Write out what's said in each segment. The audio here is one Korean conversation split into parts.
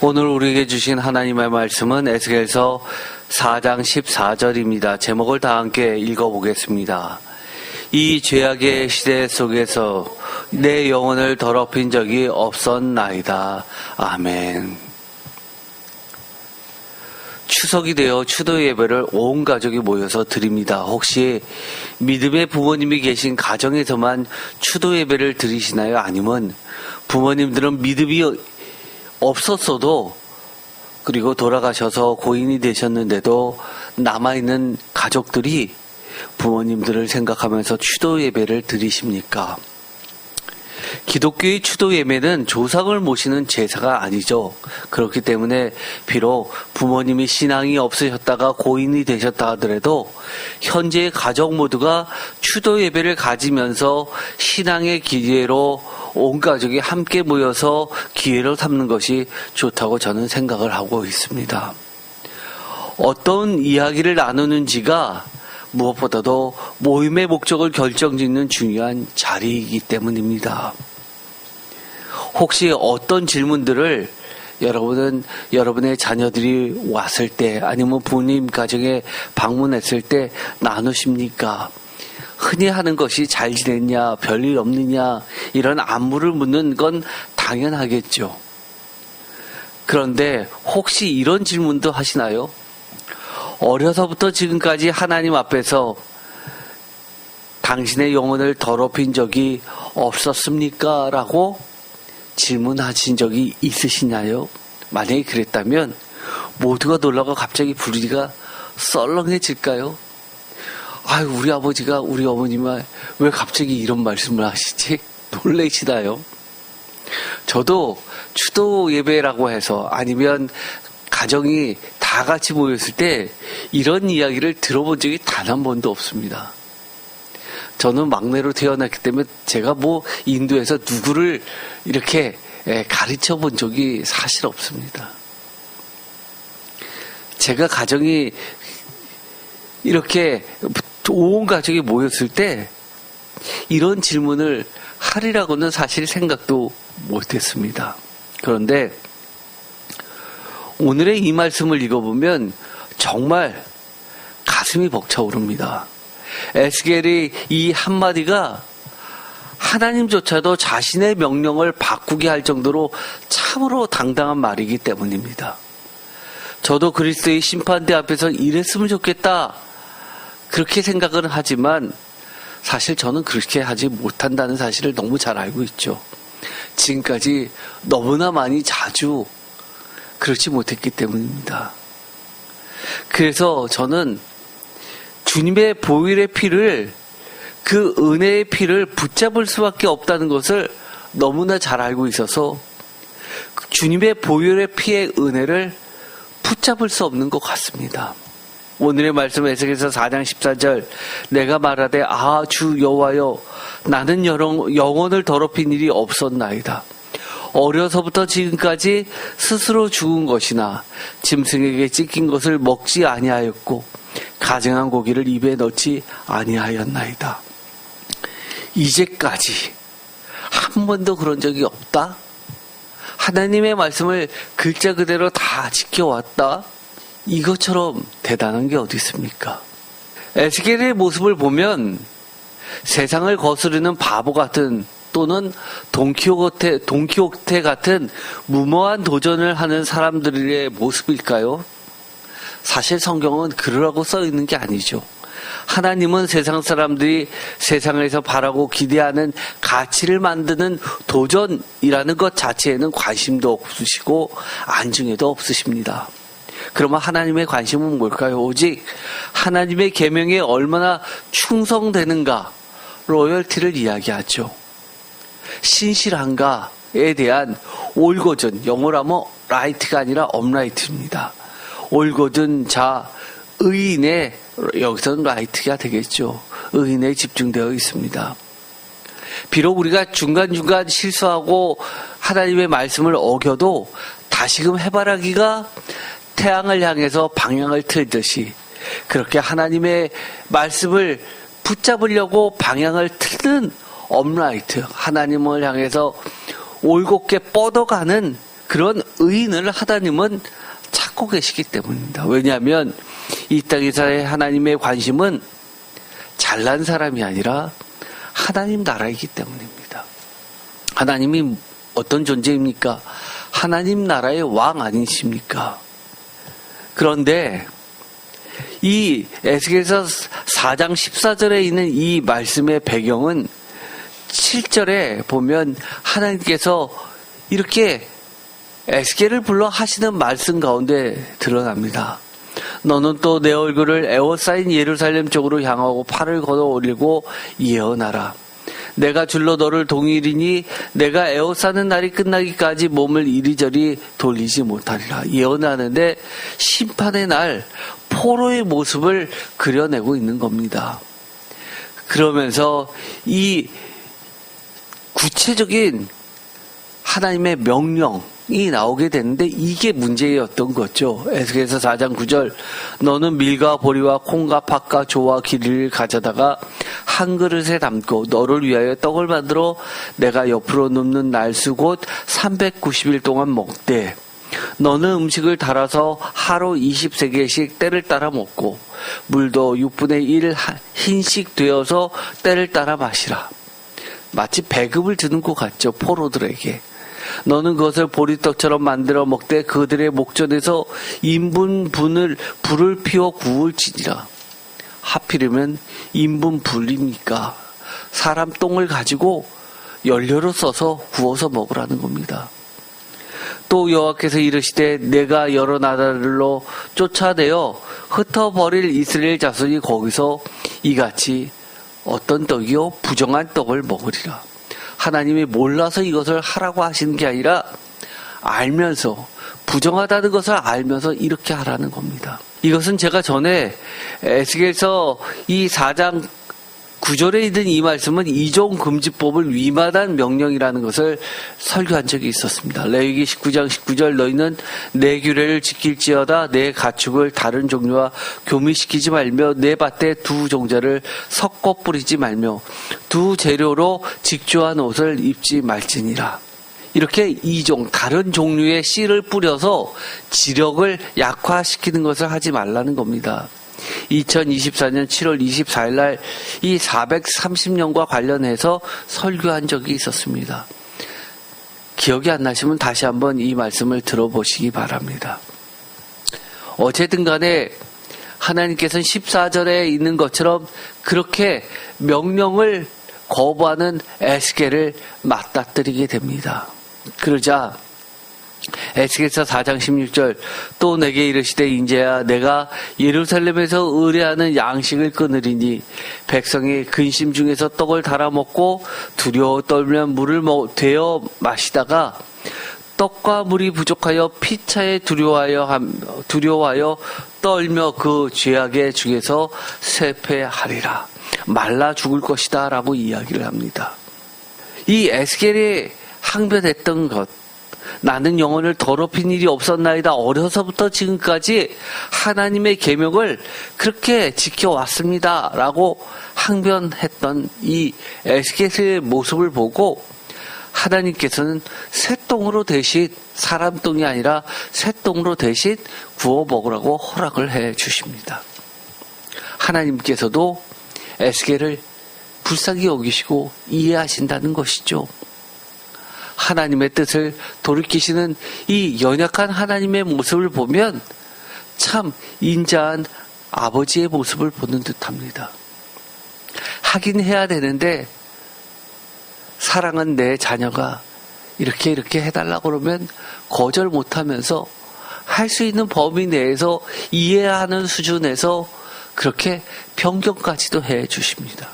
오늘 우리에게 주신 하나님의 말씀은 에스겔서 4장 14절입니다. 제목을 다 함께 읽어보겠습니다. 이 죄악의 시대 속에서 내 영혼을 더럽힌 적이 없었나이다. 아멘. 추석이 되어 추도 예배를 온 가족이 모여서 드립니다. 혹시 믿음의 부모님이 계신 가정에서만 추도 예배를 드리시나요? 아니면 부모님들은 믿음이 없었어도 그리고 돌아가셔서 고인이 되셨는데도 남아있는 가족들이 부모님들을 생각하면서 추도 예배를 드리십니까? 기독교의 추도 예배는 조상을 모시는 제사가 아니죠. 그렇기 때문에 비록 부모님이 신앙이 없으셨다가 고인이 되셨다 하더라도 현재의 가족 모두가 추도 예배를 가지면서 신앙의 기회로 온 가족이 함께 모여서 기회로 삼는 것이 좋다고 저는 생각을 하고 있습니다. 어떤 이야기를 나누는지가 무엇보다도 모임의 목적을 결정짓는 중요한 자리이기 때문입니다. 혹시 어떤 질문들을 여러분의 자녀들이 왔을 때 아니면 부모님 가정에 방문했을 때 나누십니까? 흔히 하는 것이 잘 지냈냐, 별일 없느냐 이런 안부를 묻는 건 당연하겠죠. 그런데 혹시 이런 질문도 하시나요? 어려서부터 지금까지 하나님 앞에서 당신의 영혼을 더럽힌 적이 없었습니까? 라고 질문하신 적이 있으시나요? 만약에 그랬다면 모두가 놀라고 갑자기 분위기가 썰렁해질까요? 아유, 우리 아버지가 우리 어머님은 왜 갑자기 이런 말씀을 하시지? 놀라시나요? 저도 추도 예배라고 해서 아니면 가정이 다 같이 모였을 때 이런 이야기를 들어본 적이 단 한 번도 없습니다. 저는 막내로 태어났기 때문에 제가 인도에서 누구를 이렇게 가르쳐 본 적이 사실 없습니다. 제가 가정이 이렇게 온 가족이 모였을 때 이런 질문을 하리라고는 사실 생각도 못했습니다. 그런데 오늘의 이 말씀을 읽어보면 정말 가슴이 벅차오릅니다. 에스겔의 이 한마디가 하나님조차도 자신의 명령을 바꾸게 할 정도로 참으로 당당한 말이기 때문입니다. 저도 그리스도의 심판대 앞에서 이랬으면 좋겠다 그렇게 생각은 하지만 사실 저는 그렇게 하지 못한다는 사실을 너무 잘 알고 있죠. 지금까지 너무나 많이 자주 그렇지 못했기 때문입니다. 그래서 저는 주님의 보혈의 피를 그 은혜의 피를 붙잡을 수밖에 없다는 것을 너무나 잘 알고 있어서 주님의 보혈의 피의 은혜를 붙잡을 수 없는 것 같습니다. 오늘의 말씀 에스겔서 4장 14절 내가 말하되 주 여호와여 나는 영혼을 더럽힌 일이 없었나이다. 어려서부터 지금까지 스스로 죽은 것이나 짐승에게 찢긴 것을 먹지 아니하였고 가증한 고기를 입에 넣지 아니하였나이다. 이제까지 한 번도 그런 적이 없다? 하나님의 말씀을 글자 그대로 다 지켜왔다? 이것처럼 대단한 게 어디 있습니까? 에스겔의 모습을 보면 세상을 거스르는 바보 같은 또는 돈키호테 같은 무모한 도전을 하는 사람들의 모습일까요? 사실 성경은 그러라고 써 있는 게 아니죠. 하나님은 세상 사람들이 세상에서 바라고 기대하는 가치를 만드는 도전이라는 것 자체에는 관심도 없으시고 안중에도 없으십니다. 그러면 하나님의 관심은 뭘까요? 오직 하나님의 계명에 얼마나 충성되는가, 로열티를 이야기하죠. 신실한가에 대한 올곧은, 영어로 하면 라이트가 아니라 업라이트입니다. 올곧은 자, 의인의, 여기서는 라이트가 되겠죠. 의인에 집중되어 있습니다. 비록 우리가 중간중간 실수하고 하나님의 말씀을 어겨도 다시금 해바라기가 태양을 향해서 방향을 틀듯이 그렇게 하나님의 말씀을 붙잡으려고 방향을 틀는 업라이트, 하나님을 향해서 올곧게 뻗어가는 그런 의인을 하나님은 찾고 계시기 때문입니다. 왜냐하면 이 땅에서의 하나님의 관심은 잘난 사람이 아니라 하나님 나라이기 때문입니다. 하나님이 어떤 존재입니까? 하나님 나라의 왕 아니십니까? 그런데 이 에스겔서 4장 14절에 있는 이 말씀의 배경은 7절에 보면 하나님께서 이렇게 에스겔을 불러 하시는 말씀 가운데 드러납니다. 너는 또 내 얼굴을 에워싸인 예루살렘 쪽으로 향하고 팔을 걷어 올리고 예언하라. 내가 줄로 너를 동일이니 내가 에워싸는 날이 끝나기까지 몸을 이리저리 돌리지 못하리라. 예언하는데 심판의 날 포로의 모습을 그려내고 있는 겁니다. 그러면서 이 구체적인 하나님의 명령이 나오게 되는데 이게 문제였던 거죠. 에스겔서 4장 9절 너는 밀과 보리와 콩과 팥과 조와 기름을 가져다가 한 그릇에 담고 너를 위하여 떡을 만들어 내가 옆으로 눕는 날수 곧 390일 동안 먹되 너는 음식을 달아서 하루 20세겔씩 때를 따라 먹고 물도 6분의 1 흰씩 되어서 때를 따라 마시라. 마치 배급을 주는 것 같죠. 포로들에게. 너는 그것을 보리떡처럼 만들어 먹되 그들의 목전에서 불을 피워 구울지니라. 하필이면 불입니까? 사람 똥을 가지고 연료로 써서 구워서 먹으라는 겁니다. 또 여호와께서 이르시되 내가 여러 나라들로 쫓아내어 흩어버릴 이스라엘 자손이 거기서 이같이 어떤 떡이요? 부정한 떡을 먹으리라. 하나님이 몰라서 이것을 하라고 하시는 게 아니라 알면서, 부정하다는 것을 알면서 이렇게 하라는 겁니다. 이것은 제가 전에 에스겔서 이 4장 9절에 있는 이 말씀은 이종금지법을 위반한 명령이라는 것을 설교한 적이 있었습니다. 레위기 19장 19절 너희는 내 규례를 지킬지어다 내 가축을 다른 종류와 교미시키지 말며 내 밭에 두 종자를 섞어 뿌리지 말며 두 재료로 직조한 옷을 입지 말지니라. 이렇게 다른 종류의 씨를 뿌려서 지력을 약화시키는 것을 하지 말라는 겁니다. 2024년 7월 24일 날 이 430년과 관련해서 설교한 적이 있었습니다. 기억이 안 나시면 다시 한번 이 말씀을 들어보시기 바랍니다. 어쨌든 간에 하나님께서는 14절에 있는 것처럼 그렇게 명령을 거부하는 에스겔을 맞닥뜨리게 됩니다. 그러자 에스겔서 4장 16절 또 내게 이르시되 인제야 내가 예루살렘에서 의뢰하는 양식을 끊으리니 백성이 근심 중에서 떡을 달아 먹고 두려워 떨면 물을 되어 마시다가 떡과 물이 부족하여 피차에 두려워하여 떨며 그 죄악의 중에서 쇠퇴하리라. 말라 죽을 것이다 라고 이야기를 합니다. 이 에스겔이 항변했던 것, 나는 영혼을 더럽힌 일이 없었나이다. 어려서부터 지금까지 하나님의 계명을 그렇게 지켜왔습니다 라고 항변했던 이 에스겔의 모습을 보고 하나님께서는 쇠똥으로 대신, 사람 똥이 아니라 쇠똥으로 대신 구워 먹으라고 허락을 해 주십니다. 하나님께서도 에스겔을 불쌍히 여기시고 이해하신다는 것이죠. 하나님의 뜻을 돌이키시는 이 연약한 하나님의 모습을 보면 참 인자한 아버지의 모습을 보는 듯합니다. 하긴 해야 되는데 사랑은 내 자녀가 이렇게 해달라고 그러면 거절 못하면서 할 수 있는 범위 내에서 이해하는 수준에서 그렇게 변경까지도 해 주십니다.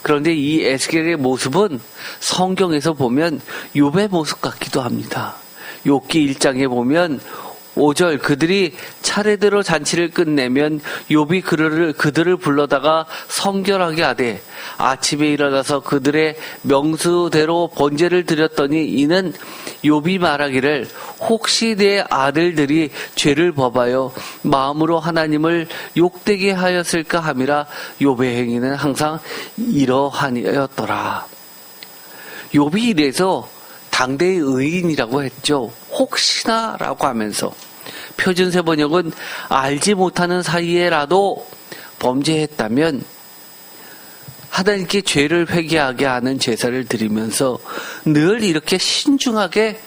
그런데 이 에스겔의 모습은 성경에서 보면 욥의 모습 같기도 합니다. 욥기 1장에 보면 5절 그들이 차례대로 잔치를 끝내면 욥이 그들을 불러다가 성결하게 하되 아침에 일어나서 그들의 명수대로 번제를 드렸더니 이는 욥이 말하기를 혹시 내 아들들이 죄를 범하여 마음으로 하나님을 욕되게 하였을까 함이라. 욥의 행위는 항상 이러하니였더라. 욥이 이래서 당대의 의인이라고 했죠. 혹시나라고 하면서 표준세 번역은 알지 못하는 사이에라도 범죄했다면 하나님께 죄를 회개하게 하는 제사를 드리면서 늘 이렇게 신중하게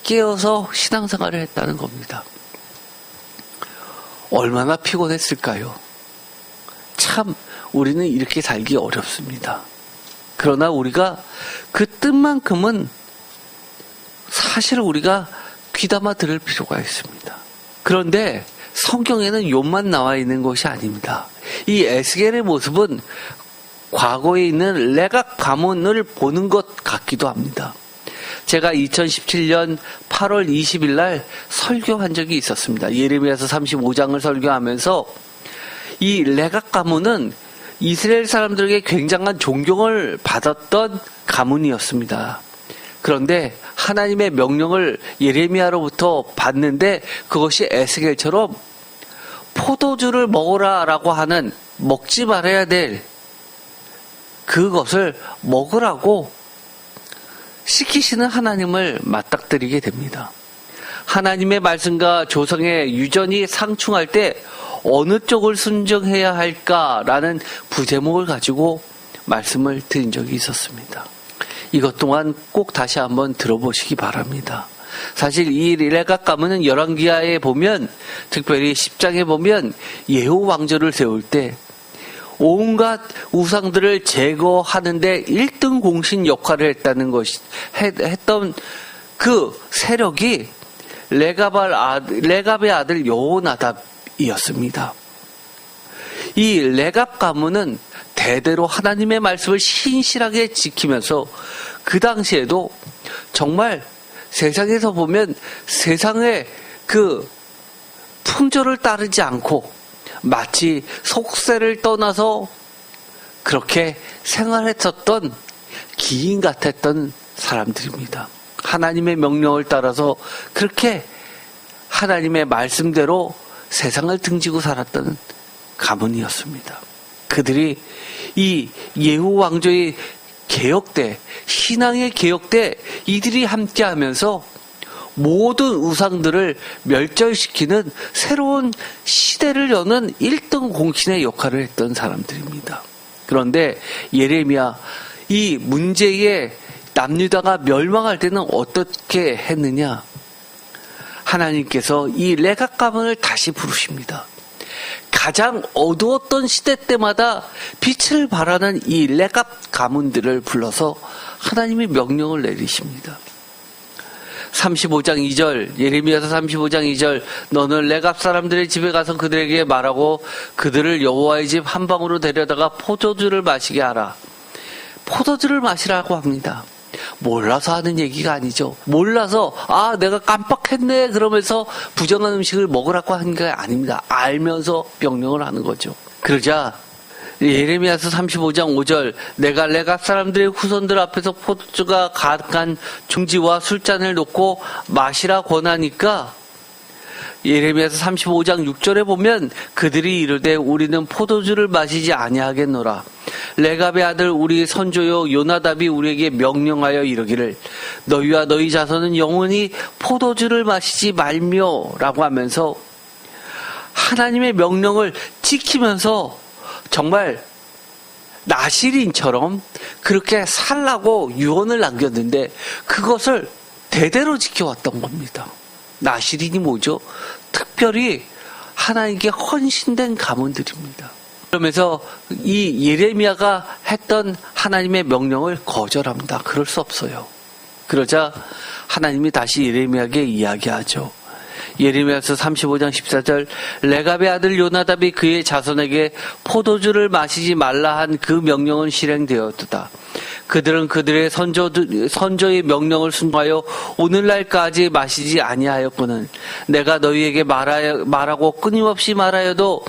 깨어서 신앙생활을 했다는 겁니다. 얼마나 피곤했을까요? 참 우리는 이렇게 살기 어렵습니다. 그러나 우리가 그 뜻만큼은 사실 우리가 귀담아 들을 필요가 있습니다. 그런데 성경에는 욥만 나와 있는 것이 아닙니다. 이 에스겔의 모습은 과거에 있는 레각 가문을 보는 것 같기도 합니다. 제가 2017년 8월 20일 날 설교한 적이 있었습니다. 예레미야서 35장을 설교하면서 이 레각 가문은 이스라엘 사람들에게 굉장한 존경을 받았던 가문이었습니다. 그런데 하나님의 명령을 예레미야로부터 받는데 그것이 에스겔처럼 포도주를 먹으라라고 하는 먹지 말아야 될 그것을 먹으라고 시키시는 하나님을 맞닥뜨리게 됩니다. 하나님의 말씀과 조상의 유전이 상충할 때 어느 쪽을 순종해야 할까라는 부제목을 가지고 말씀을 드린 적이 있었습니다. 이것 또한 꼭 다시 한번 들어보시기 바랍니다. 사실 이 레각 가문은 열왕기하에 보면, 특별히 10장에 보면 예후 왕조를 세울 때 온갖 우상들을 제거하는데 1등 공신 역할을 했던 그 세력이 레갑의 아들 여호나답이었습니다. 이 레갑 가문은 대대로 하나님의 말씀을 신실하게 지키면서 그 당시에도 정말 세상에서 보면 세상의 그 풍조를 따르지 않고 마치 속세를 떠나서 그렇게 생활했었던 기인 같았던 사람들입니다. 하나님의 명령을 따라서 그렇게 하나님의 말씀대로 세상을 등지고 살았던 가문이었습니다. 그들이 이 예후 왕조의 개혁 때, 신앙의 개혁 때 이들이 함께 하면서 모든 우상들을 멸절시키는 새로운 시대를 여는 1등 공신의 역할을 했던 사람들입니다. 그런데 예레미야, 이 문제의 남유다가 멸망할 때는 어떻게 했느냐? 하나님께서 이 레각 가문을 다시 부르십니다. 가장 어두웠던 시대 때마다 빛을 발하는 이 레갑 가문들을 불러서 하나님이 명령을 내리십니다. 35장 2절, 예레미야서 35장 2절, 너는 레갑 사람들의 집에 가서 그들에게 말하고 그들을 여호와의 집 한방으로 데려다가 포도주를 마시게 하라. 포도주를 마시라고 합니다. 몰라서 하는 얘기가 아니죠. 몰라서 내가 깜빡했네 그러면서 부정한 음식을 먹으라고 하는 게 아닙니다. 알면서 명령을 하는 거죠. 그러자 예레미야서 35장 5절, 내가 레갑 사람들의 후손들 앞에서 포도주가 가득한 중지와 술잔을 놓고 마시라 권하니까 예레미야서 35장 6절에 보면 그들이 이르되 우리는 포도주를 마시지 아니하겠노라. 레갑의 아들 우리 선조요 요나답이 우리에게 명령하여 이르기를 너희와 너희 자손은 영원히 포도주를 마시지 말며라고 하면서 하나님의 명령을 지키면서 정말 나시린처럼 그렇게 살라고 유언을 남겼는데 그것을 대대로 지켜왔던 겁니다. 나시린이 뭐죠? 특별히 하나님께 헌신된 가문들입니다. 그러면서 이 예레미야가 했던 하나님의 명령을 거절합니다. 그럴 수 없어요. 그러자 하나님이 다시 예레미야에게 이야기하죠. 예레미야서 35장 14절, 레갑의 아들 요나답이 그의 자손에게 포도주를 마시지 말라 한 그 명령은 실행되었도다. 그들은 그들의 선조의 명령을 순종하여 오늘날까지 마시지 아니하였거늘 내가 너희에게 말하고 끊임없이 말하여도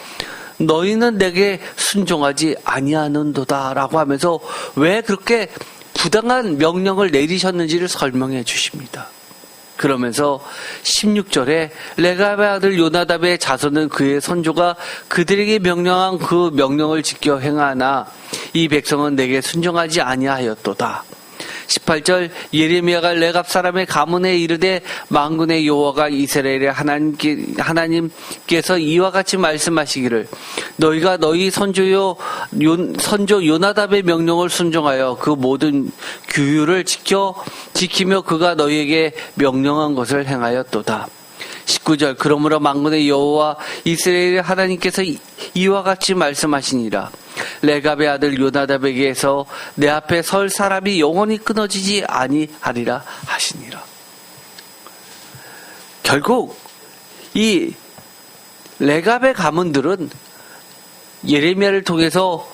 너희는 내게 순종하지 아니하는도다 라고 하면서 왜 그렇게 부당한 명령을 내리셨는지를 설명해 주십니다. 그러면서 16절에 레갑의 아들 요나답의 자손은 그의 선조가 그들에게 명령한 그 명령을 지켜 행하나 이 백성은 내게 순종하지 아니하였도다. 18절 예레미야가 레갑 사람의 가문에 이르되 만군의 여호와가 이스라엘의 하나님께서 이와 같이 말씀하시기를 너희가 너희 선조 요나답의 명령을 순종하여 그 모든 규율을 지키며 그가 너희에게 명령한 것을 행하였도다. 19절 그러므로 만군의 여호와 이스라엘의 하나님께서 이와 같이 말씀하시니라. 레갑의 아들 요나답에게서 내 앞에 설 사람이 영원히 끊어지지 아니하리라 하시니라. 결국 이 레갑의 가문들은 예레미야를 통해서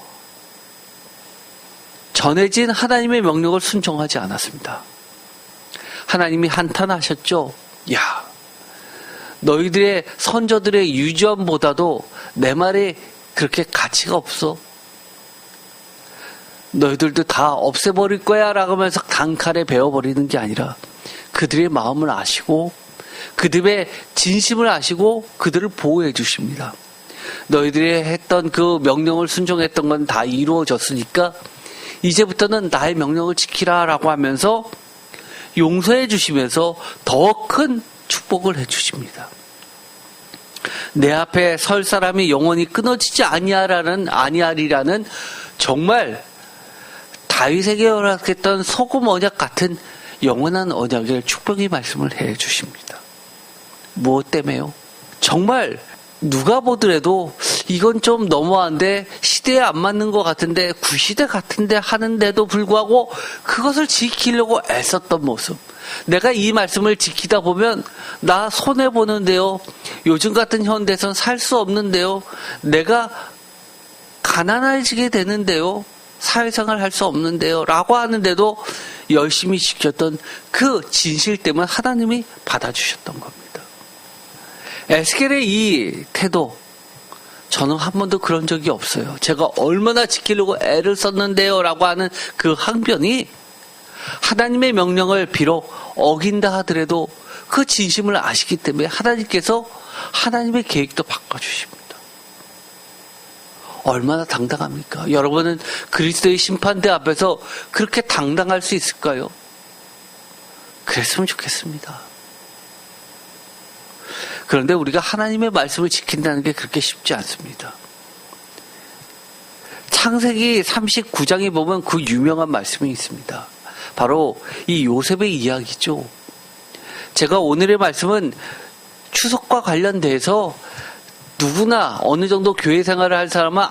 전해진 하나님의 명령을 순종하지 않았습니다. 하나님이 한탄하셨죠. 야, 너희들의 선조들의 유전보다도 내 말이 그렇게 가치가 없어. 너희들도 다 없애버릴 거야 라고 하면서 단칼에 베어버리는 게 아니라 그들의 마음을 아시고 그들의 진심을 아시고 그들을 보호해 주십니다. 너희들이 했던 그 명령을 순종했던 건 다 이루어졌으니까 이제부터는 나의 명령을 지키라 라고 하면서 용서해 주시면서 더 큰 축복을 해 주십니다. 내 앞에 설 사람이 영원히 끊어지지 아니하리라는 정말 다윗에게 허락했던 소금 언약 같은 영원한 언약의 축복의 말씀을 해 주십니다. 무엇 때문에요? 정말 누가 보더라도 이건 좀 너무한데 시대에 안 맞는 것 같은데 구시대 같은데 하는데도 불구하고 그것을 지키려고 애썼던 모습. 내가 이 말씀을 지키다 보면 나 손해보는데요. 요즘 같은 현대에선 살 수 없는데요. 내가 가난해지게 되는데요. 사회생활 할 수 없는데요. 라고 하는데도 열심히 지켰던 그 진실 때문에 하나님이 받아주셨던 겁니다. 에스겔의 이 태도, 저는 한 번도 그런 적이 없어요. 제가 얼마나 지키려고 애를 썼는데요. 라고 하는 그 항변이 하나님의 명령을 비록 어긴다 하더라도 그 진심을 아시기 때문에 하나님께서 하나님의 계획도 바꿔주십니다. 얼마나 당당합니까? 여러분은 그리스도의 심판대 앞에서 그렇게 당당할 수 있을까요? 그랬으면 좋겠습니다. 그런데 우리가 하나님의 말씀을 지킨다는 게 그렇게 쉽지 않습니다. 창세기 39장에 보면 그 유명한 말씀이 있습니다. 바로 이 요셉의 이야기죠. 제가 오늘의 말씀은 추석과 관련돼서 누구나 어느 정도 교회 생활을 할 사람은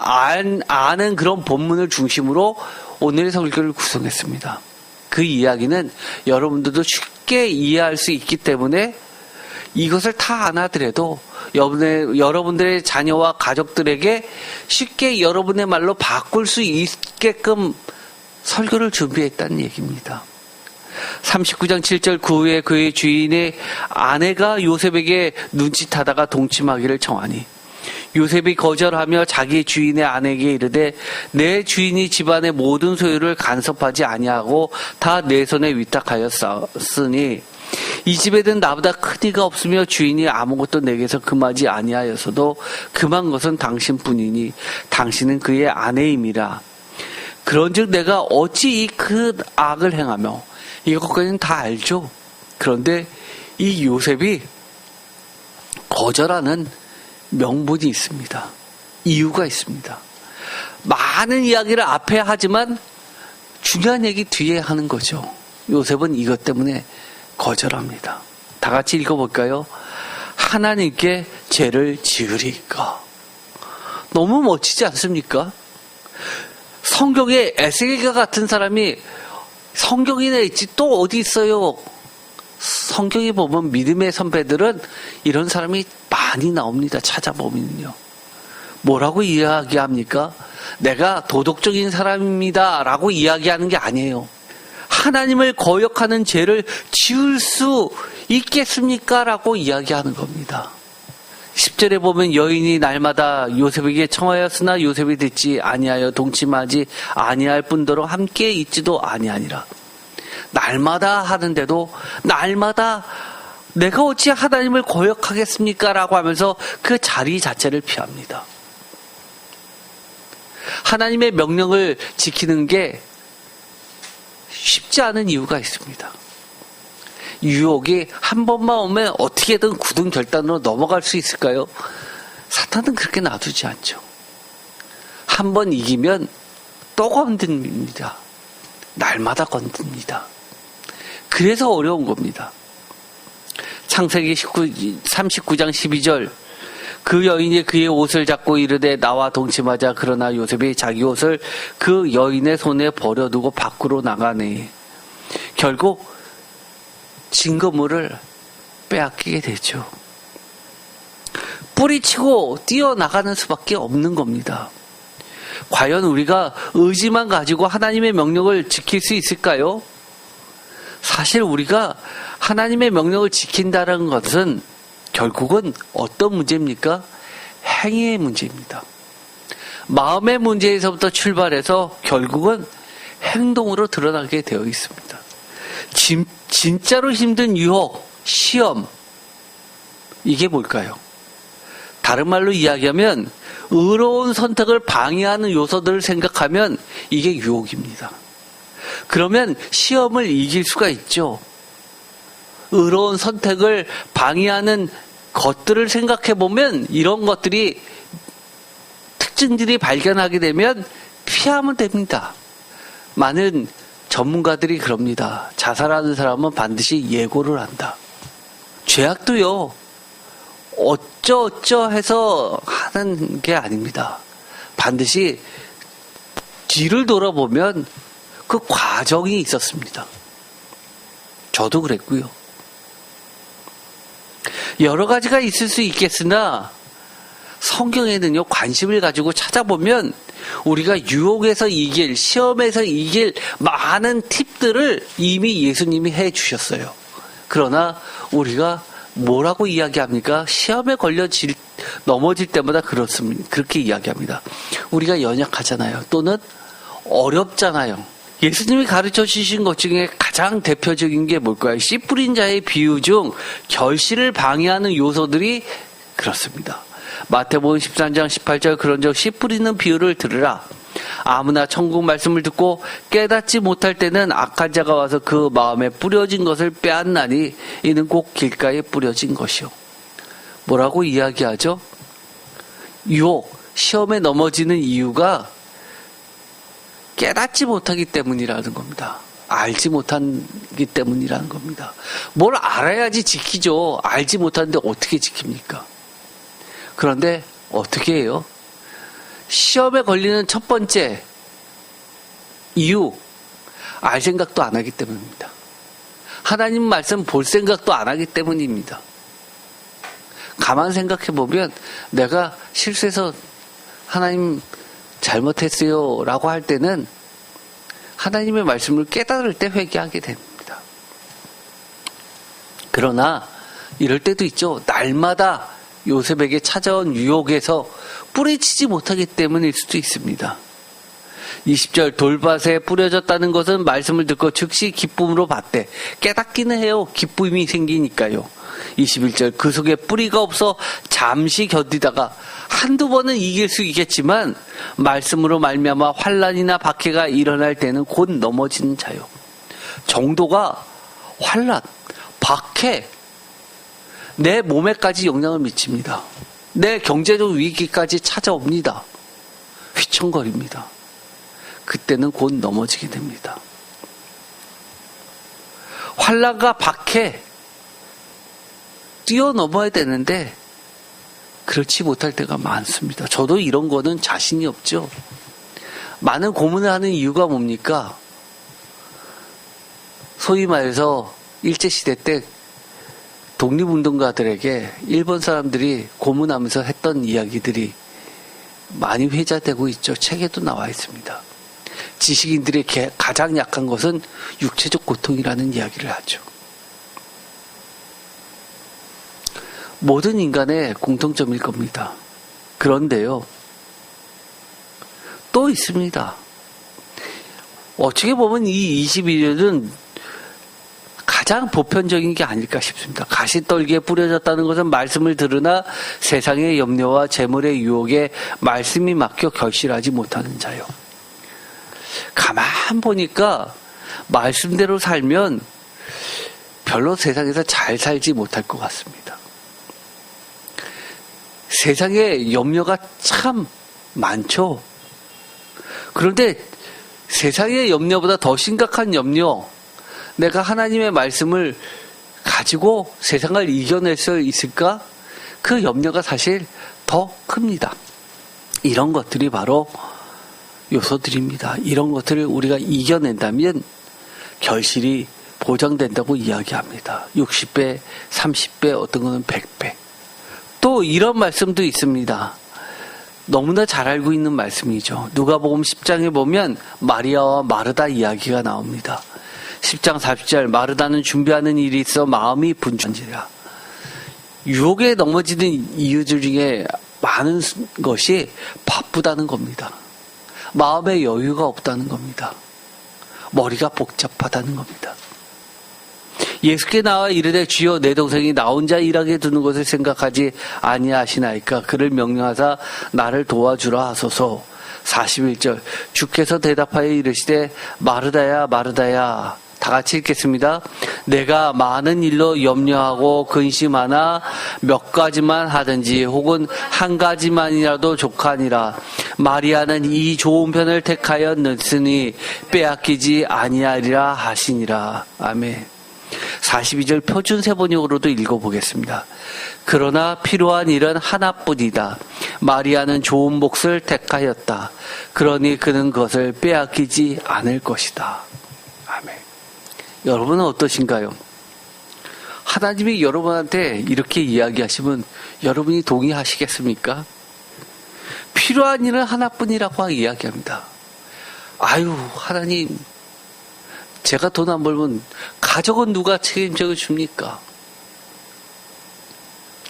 아는 그런 본문을 중심으로 오늘의 설교를 구성했습니다. 그 이야기는 여러분들도 쉽게 이해할 수 있기 때문에 이것을 다 안 하더라도 여러분들의 자녀와 가족들에게 쉽게 여러분의 말로 바꿀 수 있게끔 설교를 준비했다는 얘기입니다. 39장 7절 그 후에 그의 주인의 아내가 요셉에게 눈짓하다가 동침하기를 청하니 요셉이 거절하며 자기 주인의 아내에게 이르되 내 주인이 집안의 모든 소유를 간섭하지 아니하고 다 내 손에 위탁하였으니 이 집에는 나보다 큰 이가 없으며 주인이 아무것도 내게서 금하지 아니하여서도 금한 것은 당신뿐이니 당신은 그의 아내임이라. 그런즉 내가 어찌 이 큰 악을 행하며 이것까지는 다 알죠. 그런데 이 요셉이 거절하는 명분이 있습니다. 이유가 있습니다. 많은 이야기를 앞에 하지만 중요한 얘기 뒤에 하는 거죠. 요셉은 이것 때문에 거절합니다. 다 같이 읽어볼까요? 하나님께 죄를 지으리까. 너무 멋지지 않습니까? 성경에 에스겔과 같은 사람이 성경에 있지 또 어디 있어요? 성경에 보면 믿음의 선배들은 이런 사람이 많이 나옵니다. 찾아보면요. 뭐라고 이야기합니까? 내가 도덕적인 사람입니다 라고 이야기하는 게 아니에요. 하나님을 거역하는 죄를 지을 수 있겠습니까? 라고 이야기하는 겁니다. 10절에 보면 여인이 날마다 요셉에게 청하였으나 요셉이 듣지 아니하여 동침하지 아니할 뿐더러 함께 있지도 아니하니라. 날마다 하는데도 날마다 내가 어찌 하나님을 거역하겠습니까? 라고 하면서 그 자리 자체를 피합니다. 하나님의 명령을 지키는 게 쉽지 않은 이유가 있습니다. 유혹이 한 번만 오면 어떻게든 굳은 결단으로 넘어갈 수 있을까요? 사탄은 그렇게 놔두지 않죠. 한 번 이기면 또 건듭니다. 날마다 건듭니다. 그래서 어려운 겁니다. 창세기 39장 12절 그 여인이 그의 옷을 잡고 이르되 나와 동침하자. 그러나 요셉이 자기 옷을 그 여인의 손에 버려두고 밖으로 나가네. 결국 증거물을 빼앗기게 되죠. 뿌리치고 뛰어나가는 수밖에 없는 겁니다. 과연 우리가 의지만 가지고 하나님의 명령을 지킬 수 있을까요? 사실 우리가 하나님의 명령을 지킨다는 것은 결국은 어떤 문제입니까? 행위의 문제입니다. 마음의 문제에서부터 출발해서 결국은 행동으로 드러나게 되어 있습니다. 진짜로 힘든 유혹, 시험, 이게 뭘까요? 다른 말로 이야기하면 의로운 선택을 방해하는 요소들을 생각하면 이게 유혹입니다. 그러면 시험을 이길 수가 있죠. 의로운 선택을 방해하는 것들을 생각해 보면 이런 것들이 특징들이 발견하게 되면 피하면 됩니다. 많은 전문가들이 그럽니다. 자살하는 사람은 반드시 예고를 한다. 죄악도요. 어쩌어쩌 해서 하는 게 아닙니다. 반드시 뒤를 돌아보면 그 과정이 있었습니다. 저도 그랬고요. 여러 가지가 있을 수 있겠으나 성경에는요, 관심을 가지고 찾아보면 우리가 유혹에서 이길, 시험에서 이길 많은 팁들을 이미 예수님이 해 주셨어요. 그러나 우리가 뭐라고 이야기합니까? 시험에 넘어질 때마다 그렇게 이야기합니다. 우리가 연약하잖아요. 또는 어렵잖아요. 예수님이 가르쳐 주신 것 중에 가장 대표적인 게 뭘까요? 씨 뿌린 자의 비유 중 결실을 방해하는 요소들이 그렇습니다. 마태복음 13장 18절 그런즉 씨 뿌리는 비유를 들으라. 아무나 천국 말씀을 듣고 깨닫지 못할 때는 악한 자가 와서 그 마음에 뿌려진 것을 빼앗나니 이는 꼭 길가에 뿌려진 것이요. 뭐라고 이야기하죠? 유혹, 시험에 넘어지는 이유가 깨닫지 못하기 때문이라는 겁니다. 알지 못하기 때문이라는 겁니다. 뭘 알아야지 지키죠. 알지 못하는데 어떻게 지킵니까? 그런데 어떻게 해요? 시험에 걸리는 첫 번째 이유, 알 생각도 안 하기 때문입니다. 하나님 말씀 볼 생각도 안 하기 때문입니다. 가만 생각해 보면 내가 실수해서 하나님 잘못했어요 라고 할 때는 하나님의 말씀을 깨달을 때 회개하게 됩니다. 그러나 이럴 때도 있죠. 날마다 요셉에게 찾아온 유혹에서 뿌리치지 못하기 때문일 수도 있습니다. 20절 돌밭에 뿌려졌다는 것은 말씀을 듣고 즉시 기쁨으로 받되 깨닫기는 해요. 기쁨이 생기니까요. 21절 그 속에 뿌리가 없어 잠시 견디다가 한두 번은 이길 수 있겠지만 말씀으로 말미암아 환난이나 박해가 일어날 때는 곧 넘어지는 자요. 정도가 환난, 박해, 내 몸에까지 영향을 미칩니다. 내 경제적 위기까지 찾아옵니다. 휘청거립니다. 그때는 곧 넘어지게 됩니다. 환난과 박해 뛰어넘어야 되는데 그렇지 못할 때가 많습니다. 저도 이런 거는 자신이 없죠. 많은 고민을 하는 이유가 뭡니까? 소위 말해서 일제시대 때 독립운동가들에게 일본 사람들이 고문하면서 했던 이야기들이 많이 회자되고 있죠. 책에도 나와 있습니다. 지식인들의 가장 약한 것은 육체적 고통이라는 이야기를 하죠. 모든 인간의 공통점일 겁니다. 그런데요, 또 있습니다. 어떻게 보면 이 21년은 가장 보편적인 게 아닐까 싶습니다. 가시떨기에 뿌려졌다는 것은 말씀을 들으나 세상의 염려와 재물의 유혹에 말씀이 막혀 결실하지 못하는 자요. 가만 보니까 말씀대로 살면 별로 세상에서 잘 살지 못할 것 같습니다. 세상에 염려가 참 많죠. 그런데 세상의 염려보다 더 심각한 염려, 내가 하나님의 말씀을 가지고 세상을 이겨낼 수 있을까? 그 염려가 사실 더 큽니다. 이런 것들이 바로 요소들입니다. 이런 것들을 우리가 이겨낸다면 결실이 보장된다고 이야기합니다. 60배, 30배, 어떤 거는 100배. 또 이런 말씀도 있습니다. 너무나 잘 알고 있는 말씀이죠. 누가복음 10장에 보면 마리아와 마르다 이야기가 나옵니다. 10장 40절, 마르다는 준비하는 일이 있어 마음이 분주한지라. 유혹에 넘어지는 이유들 중에 많은 것이 바쁘다는 겁니다. 마음에 여유가 없다는 겁니다. 머리가 복잡하다는 겁니다. 예수께 나와 이르되 주여 내 동생이 나 혼자 일하게 두는 것을 생각하지 아니하시나이까. 그를 명령하사 나를 도와주라 하소서. 41절, 주께서 대답하여 이르시되 마르다야 마르다야. 다 같이 읽겠습니다. 내가 많은 일로 염려하고 근심하나 몇 가지만 하든지 혹은 한 가지만이라도 족하니라. 마리아는 이 좋은 편을 택하여 넣으니 빼앗기지 아니하리라 하시니라. 아멘. 42절 표준 세번역으로도 읽어보겠습니다. 그러나 필요한 일은 하나뿐이다. 마리아는 좋은 몫을 택하였다. 그러니 그는 그것을 빼앗기지 않을 것이다. 아멘. 여러분은 어떠신가요? 하나님이 여러분한테 이렇게 이야기하시면 여러분이 동의하시겠습니까? 필요한 일은 하나뿐이라고 이야기합니다. 아유, 하나님, 제가 돈 안 벌면 가족은 누가 책임져 줍니까?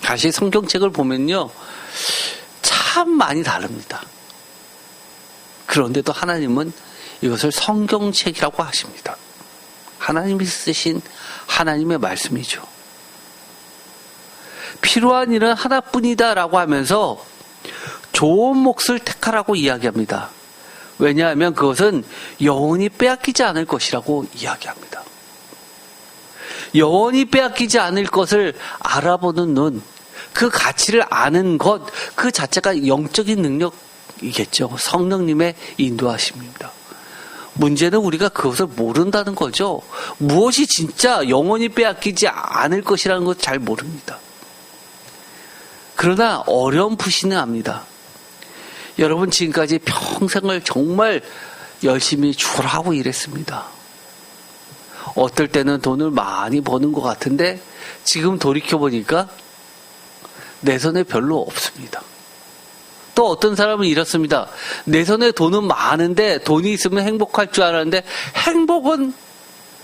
다시 성경책을 보면요, 참 많이 다릅니다. 그런데도 하나님은 이것을 성경책이라고 하십니다. 하나님이 쓰신 하나님의 말씀이죠. 필요한 일은 하나뿐이다라고 하면서 좋은 몫을 택하라고 이야기합니다. 왜냐하면 그것은 영원히 빼앗기지 않을 것이라고 이야기합니다. 영원히 빼앗기지 않을 것을 알아보는 눈, 그 가치를 아는 것, 그 자체가 영적인 능력이겠죠. 성령님의 인도하심입니다. 문제는 우리가 그것을 모른다는 거죠. 무엇이 진짜 영원히 빼앗기지 않을 것이라는 것을 잘 모릅니다. 그러나 어렴풋이는 압니다. 여러분, 지금까지 평생을 정말 열심히 출하고 일했습니다. 어떨 때는 돈을 많이 버는 것 같은데 지금 돌이켜보니까 내 손에 별로 없습니다. 또 어떤 사람은 이렇습니다. 내 손에 돈은 많은데, 돈이 있으면 행복할 줄 알았는데 행복은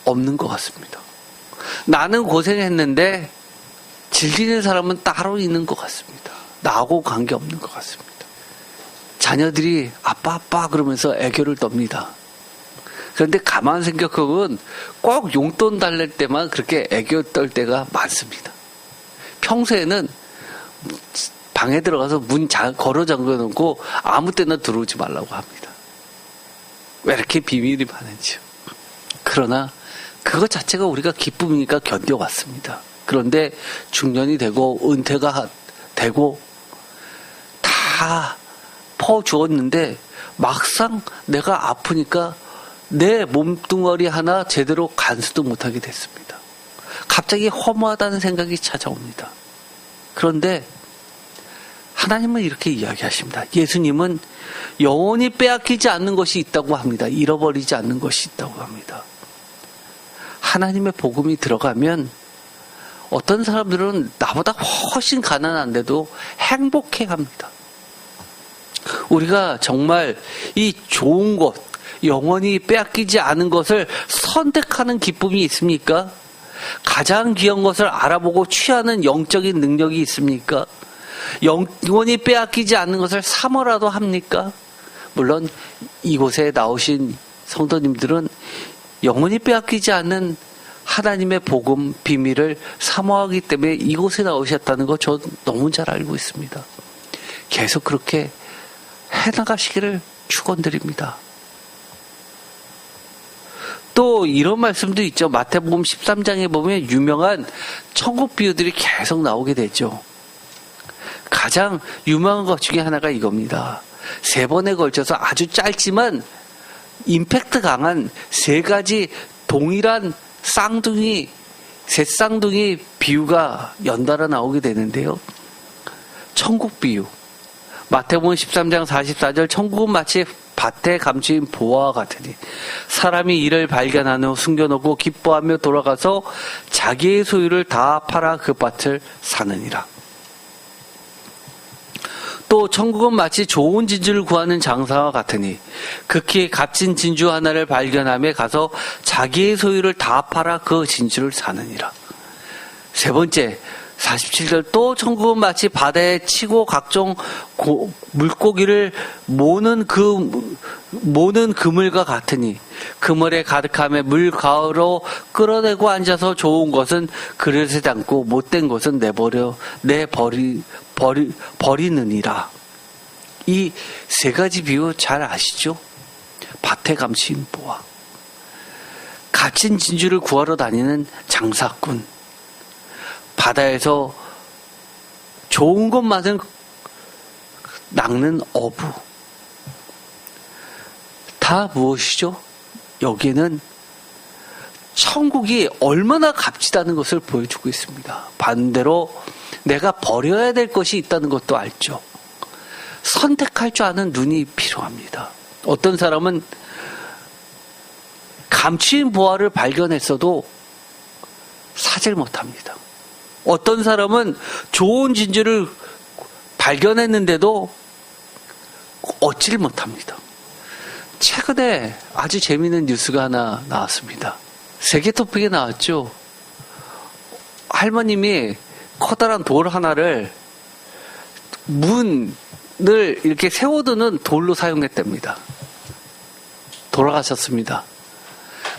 없는 것 같습니다. 나는 고생했는데 즐기는 사람은 따로 있는 것 같습니다. 나하고 관계없는 것 같습니다. 자녀들이 아빠 그러면서 애교를 떱니다. 그런데 가만 생각하면 꼭 용돈 달랠 때만 그렇게 애교 떨 때가 많습니다. 평소에는 방에 들어가서 문 걸어 잠궈 놓고 아무 때나 들어오지 말라고 합니다. 왜 이렇게 비밀이 많은지요. 그러나 그것 자체가 우리가 기쁨이니까 견뎌왔습니다. 그런데 중년이 되고 은퇴가 되고 다 퍼주었는데 막상 내가 아프니까 내 몸뚱어리 하나 제대로 간수도 못하게 됐습니다. 갑자기 허무하다는 생각이 찾아옵니다. 그런데 하나님은 이렇게 이야기하십니다. 예수님은 영원히 빼앗기지 않는 것이 있다고 합니다. 잃어버리지 않는 것이 있다고 합니다. 하나님의 복음이 들어가면 어떤 사람들은 나보다 훨씬 가난한데도 행복해합니다. 우리가 정말 이 좋은 것, 영원히 빼앗기지 않은 것을 선택하는 기쁨이 있습니까? 가장 귀한 것을 알아보고 취하는 영적인 능력이 있습니까? 영원히 빼앗기지 않는 것을 사모라도 합니까? 물론 이곳에 나오신 성도님들은 영원히 빼앗기지 않는 하나님의 복음 비밀을 사모하기 때문에 이곳에 나오셨다는 거 저 너무 잘 알고 있습니다. 계속 그렇게 해나가시기를 축원드립니다. 또 이런 말씀도 있죠. 마태복음 13장에 보면 유명한 천국 비유들이 계속 나오게 되죠. 가장 유명한 것 중에 하나가 이겁니다. 3번에 걸쳐서 아주 짧지만 임팩트 강한 3가지 동일한 쌍둥이, 새 쌍둥이 비유가 연달아 나오게 되는데요. 천국 비유. 마태복음 13장 44절 천국은 마치 밭에 감추인 보화와 같으니 사람이 이를 발견한 후 숨겨놓고 기뻐하며 돌아가서 자기의 소유를 다 팔아 그 밭을 사느니라. 또 천국은 마치 좋은 진주를 구하는 장사와 같으니 극히 값진 진주 하나를 발견하며 가서 자기의 소유를 다 팔아 그 진주를 사느니라. 3번째 47절 또 천국은 마치 바다에 치고 각종 물고기를 모는 그물과 같으니 그물에 가득함에 물 가으로 끌어내고 앉아서 좋은 것은 그릇에 담고 못된 것은 버리느니라. 이 3가지 비유 잘 아시죠? 밭에 감추인 보화, 값진 진주를 구하러 다니는 장사꾼, 바다에서 좋은 것만은 낚는 어부. 다 무엇이죠? 여기에는 천국이 얼마나 값지다는 것을 보여주고 있습니다. 반대로 내가 버려야 될 것이 있다는 것도 알죠. 선택할 줄 아는 눈이 필요합니다. 어떤 사람은 감추인 보화를 발견했어도 사질 못합니다. 어떤 사람은 좋은 진주를 발견했는데도 얻지를 못합니다. 최근에 아주 재미있는 뉴스가 하나 나왔습니다. 세계토픽에 나왔죠. 할머님이 커다란 돌 하나를 문을 이렇게 세워두는 돌로 사용했답니다. 돌아가셨습니다.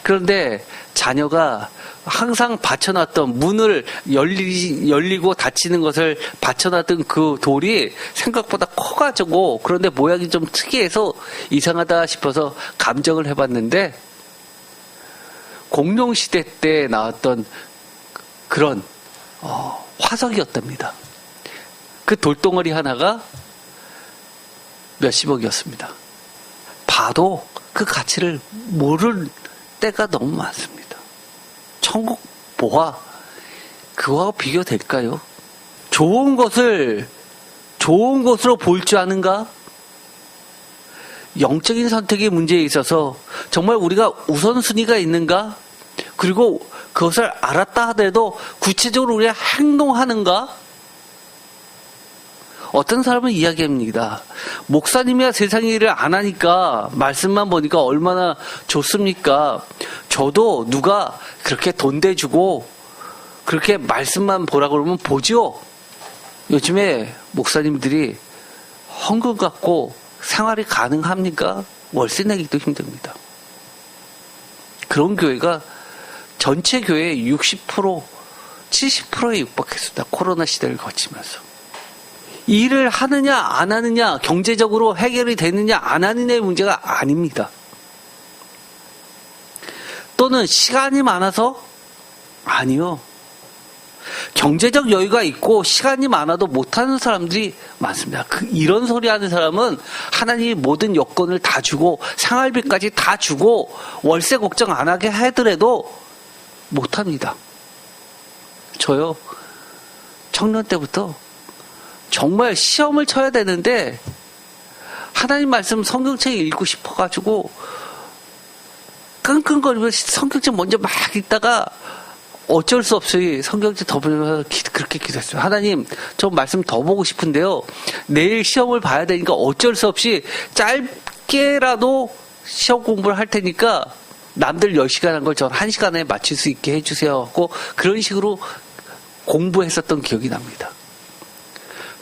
그런데 자녀가 항상 받쳐놨던 문을 열리고 닫히는 것을 받쳐놨던 그 돌이 생각보다 커가지고 그런데 모양이 좀 특이해서 이상하다 싶어서 감정을 해봤는데 공룡시대 때 나왔던 그런 화석이었답니다. 그 돌덩어리 하나가 몇십억이었습니다. 봐도 그 가치를 모를 때가 너무 많습니다. 천국 보화, 그거하고 비교될까요? 좋은 것을 좋은 것으로 볼 줄 아는가? 영적인 선택의 문제에 있어서 정말 우리가 우선순위가 있는가? 그리고 그것을 알았다 하더라도 구체적으로 우리가 행동하는가? 어떤 사람은 이야기합니다. 목사님이야 세상 일을 안 하니까 말씀만 보니까 얼마나 좋습니까? 저도 누가 그렇게 돈 대주고 그렇게 말씀만 보라 그러면 보죠. 요즘에 목사님들이 헌금 갖고 생활이 가능합니까? 월세 내기도 힘듭니다. 그런 교회가 전체 교회의 60%, 70%에 육박했습니다. 코로나 시대를 거치면서. 일을 하느냐 안 하느냐, 경제적으로 해결이 되느냐 안 하느냐의 문제가 아닙니다. 또는 시간이 많아서? 아니요. 경제적 여유가 있고 시간이 많아도 못하는 사람들이 많습니다. 이런 소리 하는 사람은 하나님이 모든 여건을 다 주고 생활비까지 다 주고 월세 걱정 안 하게 하더라도 못합니다. 저요, 청년 때부터 정말 시험을 쳐야 되는데 하나님 말씀 성경책 읽고 싶어가지고 끙끙거리면서 성경책 먼저 막 읽다가 어쩔 수 없이 성경책 더 보면서 그렇게 기도했어요. 하나님, 저 말씀 더 보고 싶은데요. 내일 시험을 봐야 되니까 어쩔 수 없이 짧게라도 시험 공부를 할 테니까 남들 10시간 한 걸 전 1시간에 맞출 수 있게 해주세요. 하고 그런 식으로 공부했었던 기억이 납니다.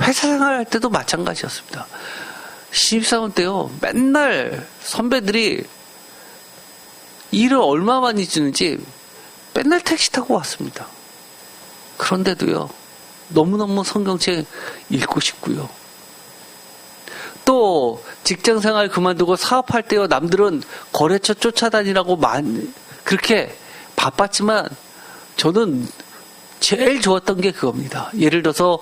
회사 생활할 때도 마찬가지였습니다. 신입사원 때요, 맨날 선배들이 일을 얼마 많이 주는지 맨날 택시 타고 왔습니다. 그런데도요, 너무너무 성경책 읽고 싶고요. 또 직장생활 그만두고 사업할 때요, 남들은 거래처 쫓아다니라고 그렇게 바빴지만 저는 제일 좋았던 게 그겁니다. 예를 들어서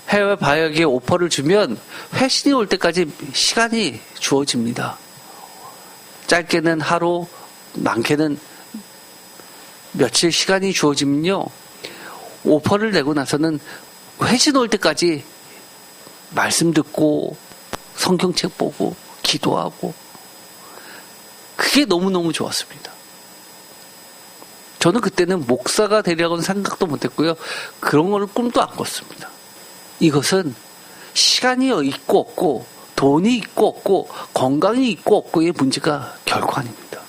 해외 방역에 오퍼를 주면 회신이 올 때까지 시간이 주어집니다. 짧게는 하루, 많게는 며칠 시간이 주어지면요. 오퍼를 내고 나서는 회신 올 때까지 말씀 듣고 성경책 보고 기도하고 그게 너무너무 좋았습니다. 저는 그때는 목사가 되려고는 생각도 못했고요. 그런 거를 꿈도 안 꿨습니다. 이것은 시간이 있고 없고 돈이 있고 없고 건강이 있고 없고의 문제가 결코 아닙니다.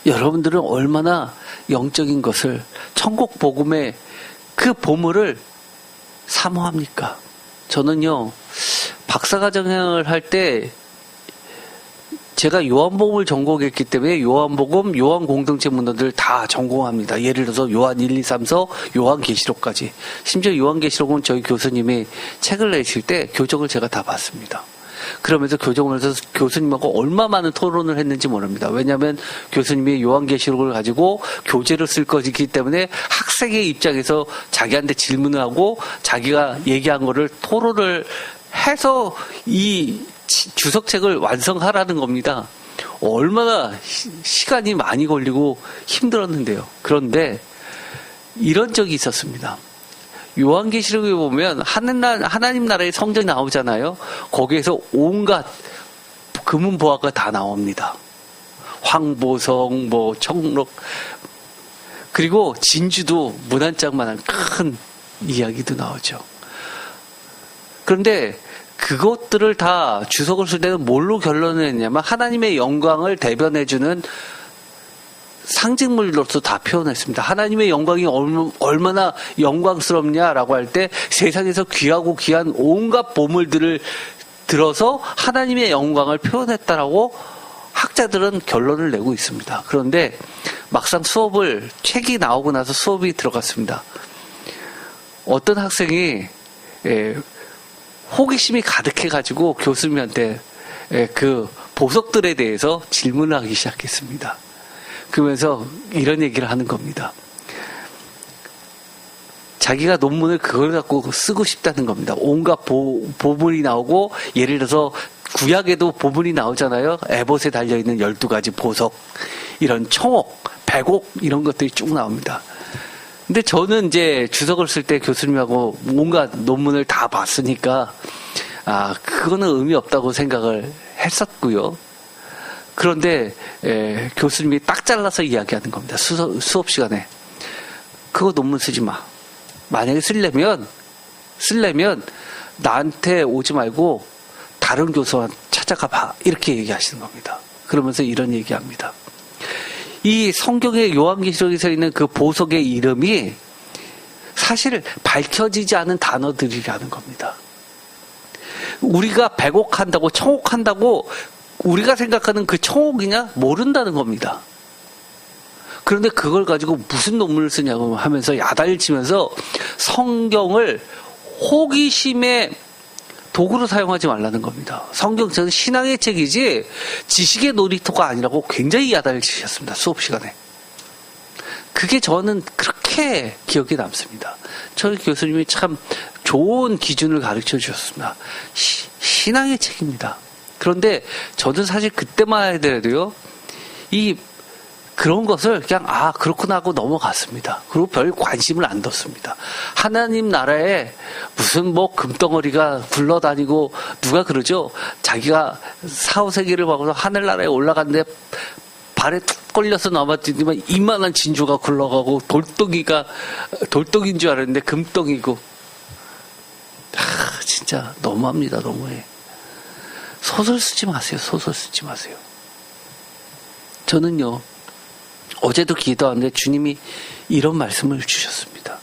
여러분들은 얼마나 영적인 것을 천국 복음의 그 보물을 사모합니까? 저는요 박사과정을 할 때 제가 요한복음을 전공했기 때문에 요한복음, 요한 공동체 문헌들 다 전공합니다. 예를 들어서 요한 1, 2, 3서 요한계시록까지. 심지어 요한계시록은 저희 교수님이 책을 내실 때 교정을 제가 다 봤습니다. 그러면서 교정을 해서 교수님하고 얼마 많은 토론을 했는지 모릅니다. 왜냐하면 교수님이 요한계시록을 가지고 교재로 쓸 것이기 때문에 학생의 입장에서 자기한테 질문을 하고 자기가 얘기한 거를 토론을 해서 이 주석책을 완성하라는 겁니다. 얼마나 시간이 많이 걸리고 힘들었는데요. 그런데 이런 적이 있었습니다. 요한계시록에 보면 하나님 나라의 성전이 나오잖아요. 거기에서 온갖 금은보화가 다 나옵니다. 황보성, 청록, 그리고 진주도 문 한 짝만한 큰 이야기도 나오죠. 그런데 그것들을 다 주석을 쓸 때는 뭘로 결론을 했냐면 하나님의 영광을 대변해주는 상징물로서 다 표현했습니다. 하나님의 영광이 얼마나 영광스럽냐라고 할 때 세상에서 귀하고 귀한 온갖 보물들을 들어서 하나님의 영광을 표현했다라고 학자들은 결론을 내고 있습니다. 그런데 막상 책이 나오고 나서 수업이 들어갔습니다. 어떤 학생이 호기심이 가득해가지고 교수님한테 그 보석들에 대해서 질문을 하기 시작했습니다. 그러면서 이런 얘기를 하는 겁니다. 자기가 논문을 그걸 갖고 쓰고 싶다는 겁니다. 온갖 보물이 나오고 예를 들어서 구약에도 보물이 나오잖아요. 에봇에 달려있는 12가지 보석, 이런 청옥, 백옥 이런 것들이 쭉 나옵니다. 근데 저는 이제 주석을 쓸 때 교수님하고 온갖 논문을 다 봤으니까 그거는 의미 없다고 생각을 했었고요. 그런데 교수님이 딱 잘라서 이야기하는 겁니다. 수업 시간에 그거 논문 쓰지 마. 만약에 쓰려면 나한테 오지 말고 다른 교수한테 찾아가 봐. 이렇게 얘기하시는 겁니다. 그러면서 이런 얘기합니다. 이 성경의 요한계시록에서 있는 그 보석의 이름이 사실 밝혀지지 않은 단어들이라는 겁니다. 우리가 백옥한다고 청옥한다고 우리가 생각하는 그 청옥이냐? 모른다는 겁니다. 그런데 그걸 가지고 무슨 논문을 쓰냐고 하면서 야단치면서 성경을 호기심의 도구로 사용하지 말라는 겁니다. 성경책은 신앙의 책이지 지식의 놀이터가 아니라고 굉장히 야단을 치셨습니다. 수업 시간에. 그게 저는 그렇게 기억에 남습니다. 저희 교수님이 참 좋은 기준을 가르쳐 주셨습니다. 신앙의 책입니다. 그런데 저는 사실 그때만 하더라도요, 그런 것을 그냥 그렇구나 하고 넘어갔습니다. 그리고 별 관심을 안 뒀습니다. 하나님 나라에 무슨 금덩어리가 굴러다니고 누가 그러죠? 자기가 사후세계를 먹어서 하늘나라에 올라갔는데 발에 툭 걸려서 넘어지지만 이만한 진주가 굴러가고 돌덩이인 줄 알았는데 금덩이고. 진짜 너무합니다. 너무해. 소설 쓰지 마세요. 소설 쓰지 마세요. 저는요, 어제도 기도하는데 주님이 이런 말씀을 주셨습니다.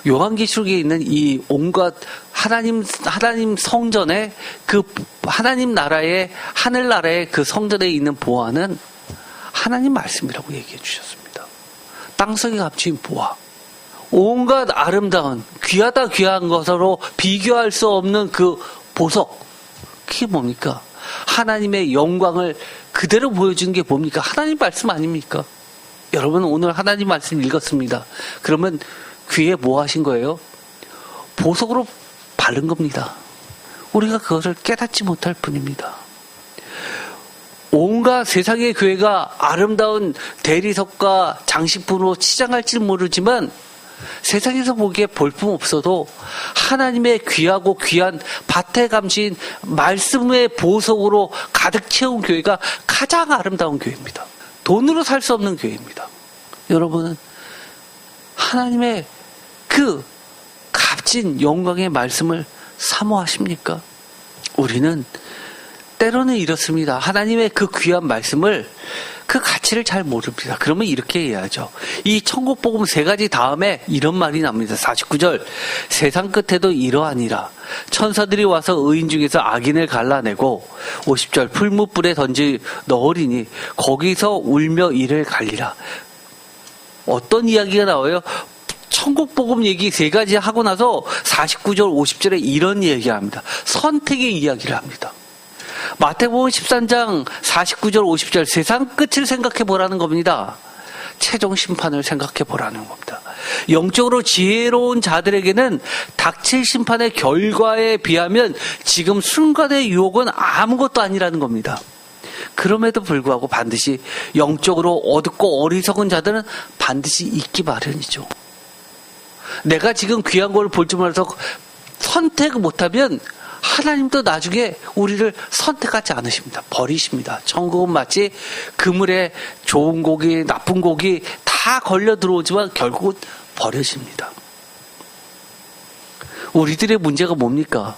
요한계시록에 있는 이 온갖 하나님 성전의 그 하나님 나라의 하늘나라의 그 성전에 있는 보화는 하나님 말씀이라고 얘기해 주셨습니다. 땅속에 값진 보화, 온갖 아름다운 귀한 것으로 비교할 수 없는 그 보석, 그게 뭡니까? 하나님의 영광을 그대로 보여주는 게 뭡니까? 하나님 말씀 아닙니까? 여러분 오늘 하나님 말씀 읽었습니다. 그러면 귀에 뭐 하신 거예요? 보석으로 바른 겁니다. 우리가 그것을 깨닫지 못할 뿐입니다. 온갖 세상의 교회가 아름다운 대리석과 장식품으로 치장할지 모르지만 세상에서 보기에 볼품 없어도 하나님의 귀하고 귀한 밭에 감신 말씀의 보석으로 가득 채운 교회가 가장 아름다운 교회입니다. 돈으로 살 수 없는 교회입니다. 여러분은 하나님의 그 값진 영광의 말씀을 사모하십니까? 우리는 때로는 이렇습니다. 하나님의 그 귀한 말씀을 그 가치를 잘 모릅니다. 그러면 이렇게 해야죠. 이 천국복음 3가지 다음에 이런 말이 납니다. 49절 세상 끝에도 이러하니라. 천사들이 와서 의인 중에서 악인을 갈라내고 50절 풀무불에 던지 넣으리니 거기서 울며 이를 갈리라. 어떤 이야기가 나와요? 천국복음 얘기 3가지 하고 나서 49절 50절에 이런 얘기합니다. 선택의 이야기를 합니다. 마태복음 13장 49절 50절 세상 끝을 생각해 보라는 겁니다. 최종 심판을 생각해 보라는 겁니다. 영적으로 지혜로운 자들에게는 닥칠 심판의 결과에 비하면 지금 순간의 유혹은 아무것도 아니라는 겁니다. 그럼에도 불구하고 반드시 영적으로 어둡고 어리석은 자들은 반드시 있기 마련이죠. 내가 지금 귀한 걸 볼 줄 몰라서 선택을 못하면 하나님도 나중에 우리를 선택하지 않으십니다. 버리십니다. 천국은 마치 그물에 좋은 고기, 나쁜 고기 다 걸려 들어오지만 결국은 버려집니다. 우리들의 문제가 뭡니까?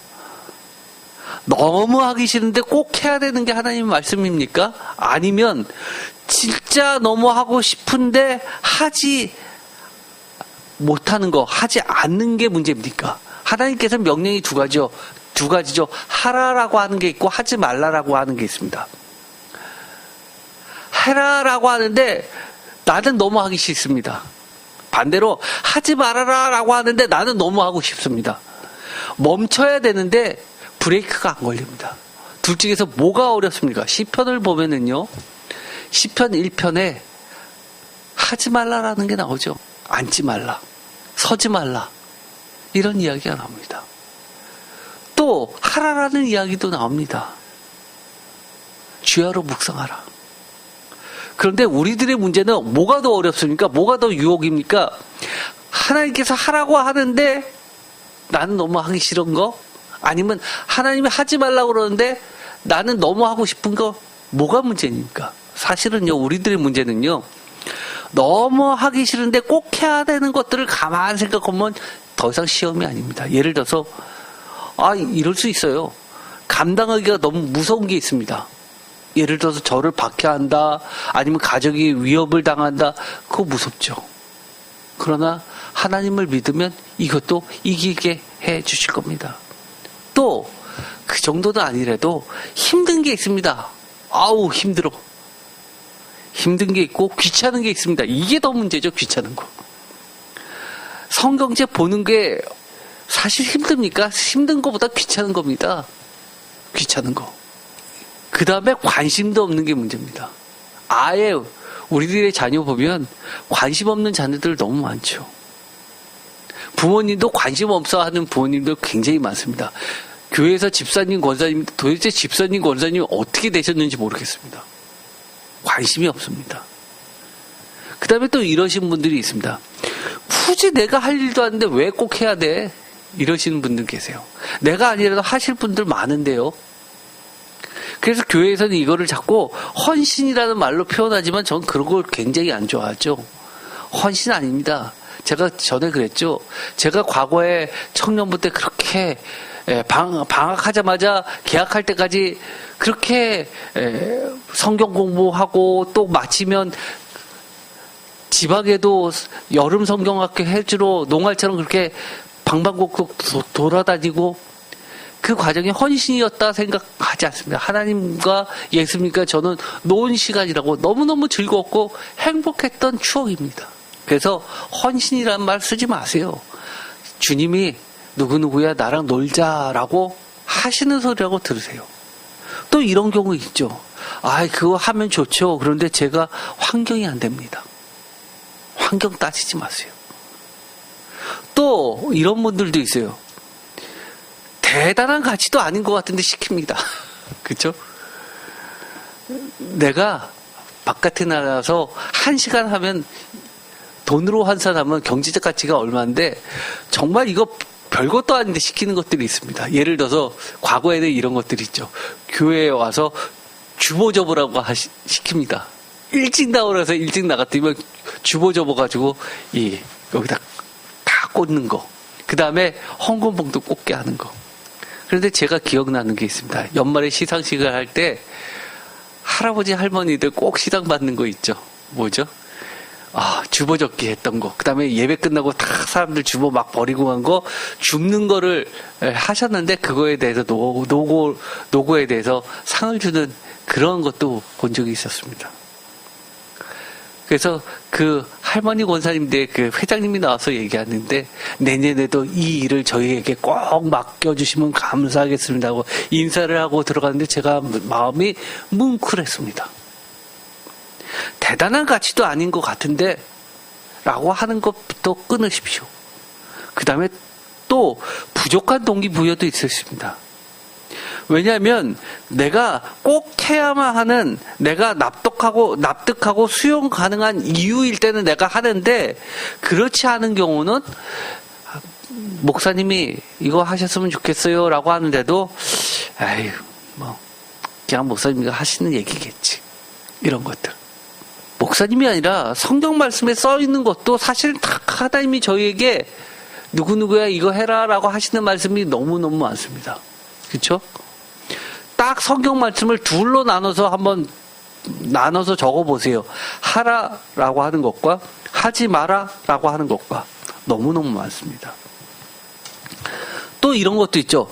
너무 하기 싫은데 꼭 해야 되는 게 하나님 말씀입니까? 아니면 진짜 너무 하고 싶은데 하지 못하는 거, 하지 않는 게 문제입니까? 하나님께서 명령이 두 가지죠. 하라라고 하는 게 있고 하지 말라라고 하는 게 있습니다. 해라라고 하는데 나는 너무 하기 싫습니다. 반대로 하지 말아라라고 하는데 나는 너무 하고 싶습니다. 멈춰야 되는데 브레이크가 안 걸립니다. 둘 중에서 뭐가 어렵습니까? 시편을 보면은요. 시편 1편에 하지 말라라는 게 나오죠. 앉지 말라. 서지 말라. 이런 이야기가 나옵니다. 또 하라라는 이야기도 나옵니다. 주야로 묵상하라. 그런데 우리들의 문제는 뭐가 더 어렵습니까? 뭐가 더 유혹입니까? 하나님께서 하라고 하는데 나는 너무 하기 싫은 거? 아니면 하나님이 하지 말라고 그러는데 나는 너무 하고 싶은 거? 뭐가 문제입니까? 사실은요, 우리들의 문제는요, 너무 하기 싫은데 꼭 해야 되는 것들을 가만히 생각하면 더 이상 시험이 아닙니다. 예를 들어서 이럴 수 있어요. 감당하기가 너무 무서운 게 있습니다. 예를 들어서 저를 박해한다, 아니면 가족이 위협을 당한다. 그거 무섭죠. 그러나 하나님을 믿으면 이것도 이기게 해 주실 겁니다. 또 그 정도도 아니라도 힘든 게 있습니다. 아우 힘들어. 힘든 게 있고 귀찮은 게 있습니다. 이게 더 문제죠. 귀찮은 거. 성경책 보는 게 사실 힘듭니까? 힘든 것보다 귀찮은 겁니다. 귀찮은 거. 그 다음에 관심도 없는 게 문제입니다. 아예 우리들의 자녀 보면 관심 없는 자녀들 너무 많죠. 부모님도 관심 없어 하는 부모님도 굉장히 많습니다. 교회에서 집사님, 권사님, 도대체 집사님, 권사님 어떻게 되셨는지 모르겠습니다. 관심이 없습니다. 그 다음에 또 이러신 분들이 있습니다. 굳이 내가 할 일도 아닌데 왜 꼭 해야 돼? 이러시는 분들 계세요. 내가 아니라도 하실 분들 많은데요. 그래서 교회에서는 이거를 자꾸 헌신이라는 말로 표현하지만 저는 그런 걸 굉장히 안 좋아하죠. 헌신 아닙니다. 제가 전에 그랬죠. 제가 과거에 청년부 때 그렇게 방학하자마자 개학할 때까지 그렇게 성경 공부하고 또 마치면 지방에도 여름 성경학교 해주러 농활처럼 그렇게 방방곡곡 돌아다니고 그 과정이 헌신이었다 생각하지 않습니다. 하나님과 예수님과 저는 노은 시간이라고 너무너무 즐겁고 행복했던 추억입니다. 그래서 헌신이라는 말 쓰지 마세요. 주님이 누구누구야 나랑 놀자라고 하시는 소리라고 들으세요. 또 이런 경우 있죠. 그거 하면 좋죠. 그런데 제가 환경이 안 됩니다. 환경 따지지 마세요. 또 이런 분들도 있어요. 대단한 가치도 아닌 것 같은데 시킵니다. 그렇죠? 내가 바깥에 나가서 1시간 하면 돈으로 환산하면 경제적 가치가 얼마인데 정말 이거 별것도 아닌데 시키는 것들이 있습니다. 예를 들어서 과거에는 이런 것들이 있죠. 교회에 와서 주보 접으라고 시킵니다. 일찍 나오라서 일찍 나갔더니 주보 접어가지고 여기다 다 꽂는 거. 그 다음에 헌금봉도 꽂게 하는 거. 그런데 제가 기억나는 게 있습니다. 연말에 시상식을 할 때 할아버지 할머니들 꼭 시상 받는 거 있죠. 뭐죠? 주보 접기 했던 거. 그 다음에 예배 끝나고 다 사람들 주보 막 버리고 간 거, 줍는 거를 하셨는데, 그거에 대해서 노고에 대해서 상을 주는 그런 것도 본 적이 있었습니다. 그래서 그 할머니 권사님들 그 회장님이 나와서 얘기하는데, 내년에도 이 일을 저희에게 꼭 맡겨주시면 감사하겠습니다 하고 인사를 하고 들어갔는데 제가 마음이 뭉클했습니다. 대단한 가치도 아닌 것 같은데 라고 하는 것부터 끊으십시오. 그 다음에 또 부족한 동기부여도 있었습니다. 왜냐하면 내가 꼭 해야만 하는, 내가 납득하고 수용 가능한 이유일 때는 내가 하는데, 그렇지 않은 경우는 목사님이 이거 하셨으면 좋겠어요 라고 하는데도 그냥 목사님이 하시는 얘기겠지, 이런 것들. 목사님이 아니라 성경 말씀에 써 있는 것도 사실 다 하나님이 저희에게 누구누구야 이거 해라 라고 하시는 말씀이 너무너무 많습니다. 그렇죠? 딱 성경 말씀을 둘로 나눠서 적어보세요. 하라 라고 하는 것과 하지 마라 라고 하는 것과 너무너무 많습니다. 또 이런 것도 있죠.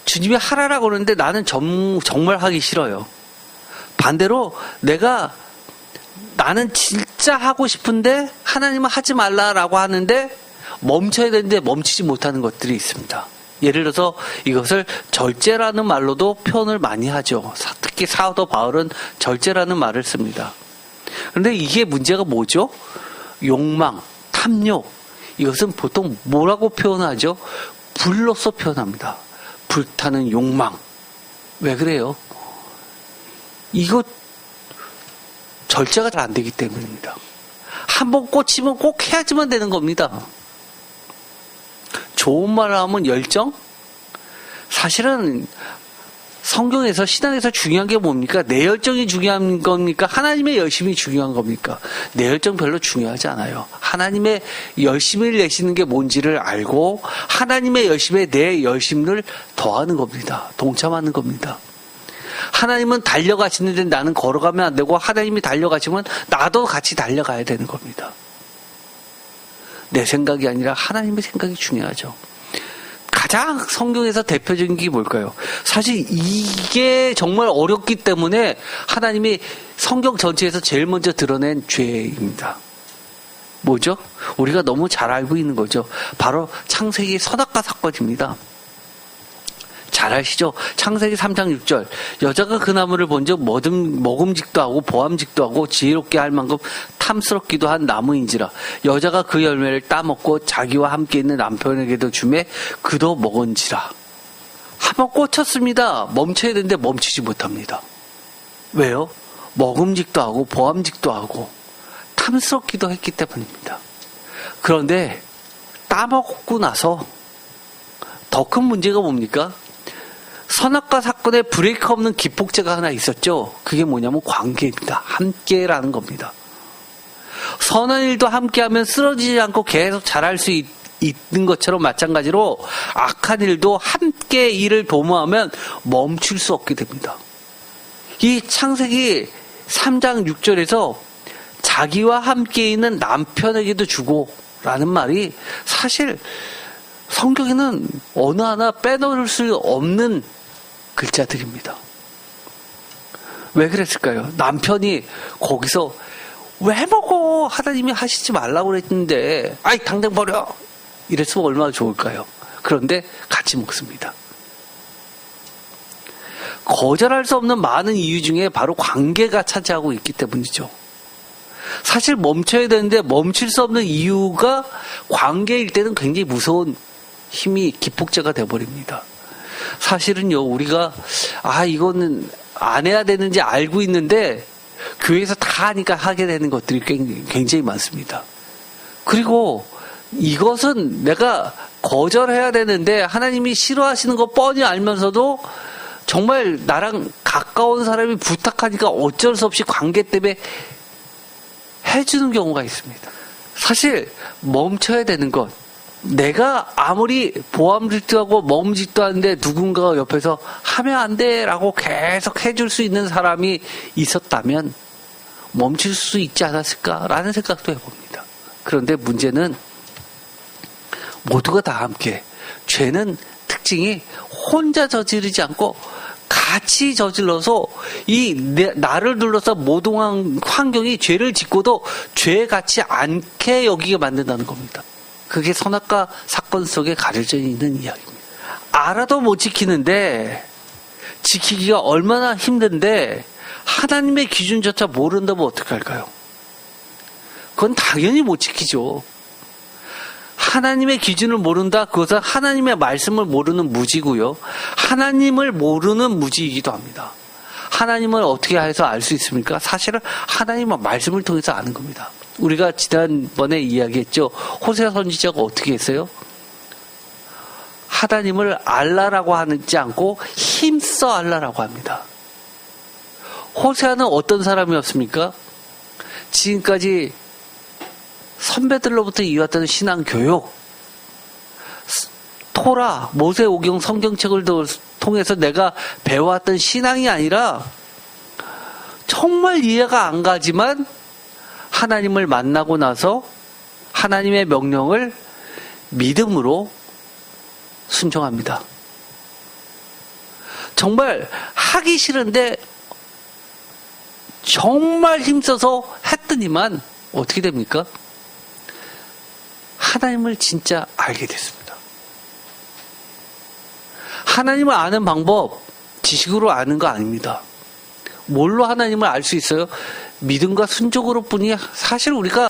주님이 하라라고 그러는데 나는 정말 하기 싫어요. 반대로 나는 진짜 하고 싶은데 하나님은 하지 말라라고 하는데 멈춰야 되는데 멈추지 못하는 것들이 있습니다. 예를 들어서 이것을 절제라는 말로도 표현을 많이 하죠. 특히 사도 바울은 절제라는 말을 씁니다. 그런데 이게 문제가 뭐죠? 욕망, 탐욕. 이것은 보통 뭐라고 표현하죠? 불로서 표현합니다. 불타는 욕망. 왜 그래요? 이거 절제가 잘 안 되기 때문입니다. 한번 꽂히면 꼭 해야지만 되는 겁니다. 좋은 말을 하면 열정? 사실은 성경에서, 신앙에서 중요한 게 뭡니까? 내 열정이 중요한 겁니까? 하나님의 열심이 중요한 겁니까? 내 열정 별로 중요하지 않아요. 하나님의 열심을 내시는 게 뭔지를 알고 하나님의 열심에 내 열심을 더하는 겁니다. 동참하는 겁니다. 하나님은 달려가시는데 나는 걸어가면 안 되고, 하나님이 달려가시면 나도 같이 달려가야 되는 겁니다. 내 생각이 아니라 하나님의 생각이 중요하죠. 가장 성경에서 대표적인 게 뭘까요? 사실 이게 정말 어렵기 때문에 하나님이 성경 전체에서 제일 먼저 드러낸 죄입니다. 뭐죠? 우리가 너무 잘 알고 있는 거죠. 바로 창세기 선악과 사건입니다. 잘 아시죠? 창세기 3장 6절. 여자가 그 나무를 본즉 먹음직도 하고 보암직도 하고 지혜롭게 할 만큼 탐스럽기도 한 나무인지라. 여자가 그 열매를 따먹고 자기와 함께 있는 남편에게도 주매 그도 먹은지라. 한번 꽂혔습니다. 멈춰야 되는데 멈추지 못합니다. 왜요? 먹음직도 하고 보암직도 하고 탐스럽기도 했기 때문입니다. 그런데 따먹고 나서 더 큰 문제가 뭡니까? 선악과 사건에 브레이크 없는 기폭제가 하나 있었죠. 그게 뭐냐면 관계입니다. 함께라는 겁니다. 선한 일도 함께하면 쓰러지지 않고 계속 잘할 수 있는 것처럼 마찬가지로 악한 일도 함께 일을 도모하면 멈출 수 없게 됩니다. 이 창세기 3장 6절에서 자기와 함께 있는 남편에게도 주고 라는 말이 사실 성경에는 어느 하나 빼놓을 수 없는 글자들입니다. 왜 그랬을까요? 남편이 거기서 왜 먹어? 하나님이 하시지 말라고 그랬는데 당장 버려! 이랬으면 얼마나 좋을까요? 그런데 같이 먹습니다. 거절할 수 없는 많은 이유 중에 바로 관계가 차지하고 있기 때문이죠. 사실 멈춰야 되는데 멈출 수 없는 이유가 관계일 때는 굉장히 무서운 힘이 기폭제가 되어버립니다. 사실은요, 우리가 이거는 안 해야 되는지 알고 있는데 교회에서 다 하니까 하게 되는 것들이 굉장히 많습니다. 그리고 이것은 내가 거절해야 되는데 하나님이 싫어하시는 거 뻔히 알면서도 정말 나랑 가까운 사람이 부탁하니까 어쩔 수 없이 관계 때문에 해주는 경우가 있습니다. 사실 멈춰야 되는 것, 내가 아무리 보암직도하고 먹음직도 하는데 누군가가 옆에서 하면 안 돼 라고 계속 해줄 수 있는 사람이 있었다면 멈출 수 있지 않았을까라는 생각도 해봅니다. 그런데 문제는 모두가 다 함께, 죄는 특징이 혼자 저지르지 않고 같이 저질러서 나를 둘러서 모든 환경이 죄를 짓고도 죄 같지 않게 여기게 만든다는 겁니다. 그게 선악과 사건 속에 가려져 있는 이야기입니다. 알아도 못 지키는데, 지키기가 얼마나 힘든데 하나님의 기준조차 모른다면 어떡할까요? 그건 당연히 못 지키죠. 하나님의 기준을 모른다, 그것은 하나님의 말씀을 모르는 무지고요. 하나님을 모르는 무지이기도 합니다. 하나님을 어떻게 해서 알 수 있습니까? 사실은 하나님의 말씀을 통해서 아는 겁니다. 우리가 지난번에 이야기했죠. 호세아 선지자가 어떻게 했어요? 하나님을 알라라고 하지 않고 힘써 알라라고 합니다. 호세아는 어떤 사람이었습니까? 지금까지 선배들로부터 이어왔던 신앙 교육, 토라, 모세오경 성경책을 통해서 내가 배워왔던 신앙이 아니라 정말 이해가 안 가지만 하나님을 만나고 나서 하나님의 명령을 믿음으로 순종합니다. 정말 하기 싫은데 정말 힘써서 했더니만 어떻게 됩니까? 하나님을 진짜 알게 됐습니다. 하나님을 아는 방법, 지식으로 아는 거 아닙니다. 뭘로 하나님을 알 수 있어요? 믿음과 순종으로 뿐이. 사실 우리가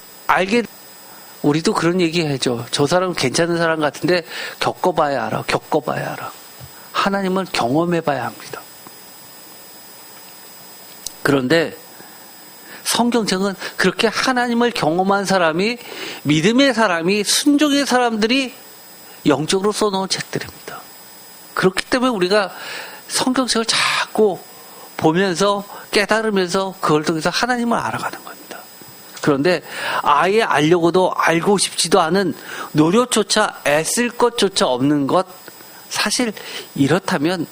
우리도 그런 얘기 해죠. 저 사람은 괜찮은 사람 같은데 겪어봐야 알아. 하나님을 경험해봐야 합니다. 그런데 성경책은 그렇게 하나님을 경험한 사람이, 믿음의 사람이, 순종의 사람들이 영적으로 써놓은 책들입니다. 그렇기 때문에 우리가 성경책을 자꾸 보면서 깨달으면서 그걸 통해서 하나님을 알아가는 겁니다. 그런데 아예 알려고도 알고 싶지도 않은 노력조차 애쓸 것조차 없는 것, 사실 이렇다면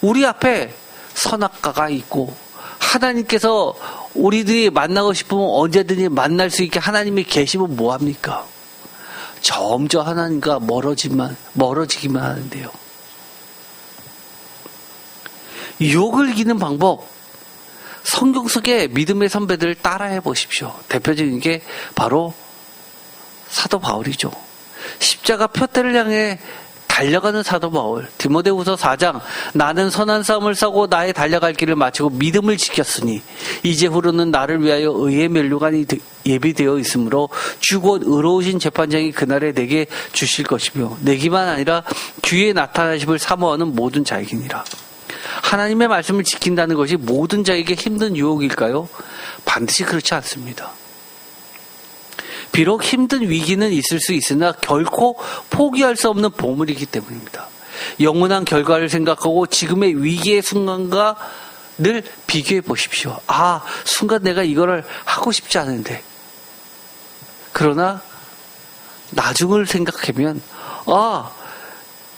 우리 앞에 선악과가 있고 하나님께서 우리들이 만나고 싶으면 언제든지 만날 수 있게 하나님이 계시면 뭐합니까? 점점 하나님과 멀어지기만 하는데요. 유혹을 이기는 방법, 성경 속의 믿음의 선배들을 따라해 보십시오. 대표적인 게 바로 사도 바울이죠. 십자가 표대를 향해 달려가는 사도 바울. 디모데후서 4장, 나는 선한 싸움을 싸고 나의 달려갈 길을 마치고 믿음을 지켰으니 이제 후로는 나를 위하여 의의 면류관이 예비되어 있으므로 주 곧 의로우신 재판장이 그날에 내게 주실 것이며 내기만 아니라 주의 나타나심을 사모하는 모든 자에게니라. 하나님의 말씀을 지킨다는 것이 모든 자에게 힘든 유혹일까요? 반드시 그렇지 않습니다. 비록 힘든 위기는 있을 수 있으나 결코 포기할 수 없는 보물이기 때문입니다. 영원한 결과를 생각하고 지금의 위기의 순간과 늘 비교해 보십시오. 순간 내가 이거를 하고 싶지 않은데. 그러나 나중을 생각하면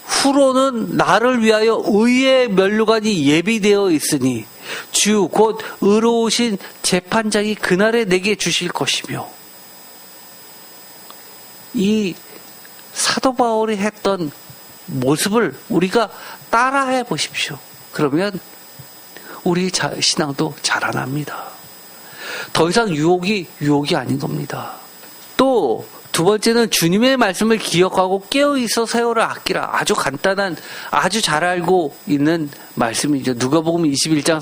후로는 나를 위하여 의의 면류관이 예비되어 있으니 주 곧 의로우신 재판장이 그날에 내게 주실 것이며, 이 사도 바울이 했던 모습을 우리가 따라해 보십시오. 그러면 우리 신앙도 자라납니다. 더 이상 유혹이 아닌 겁니다. 또 두 번째는 주님의 말씀을 기억하고 깨어있어 세월을 아끼라. 아주 간단한, 아주 잘 알고 있는 말씀이죠. 누가복음 21장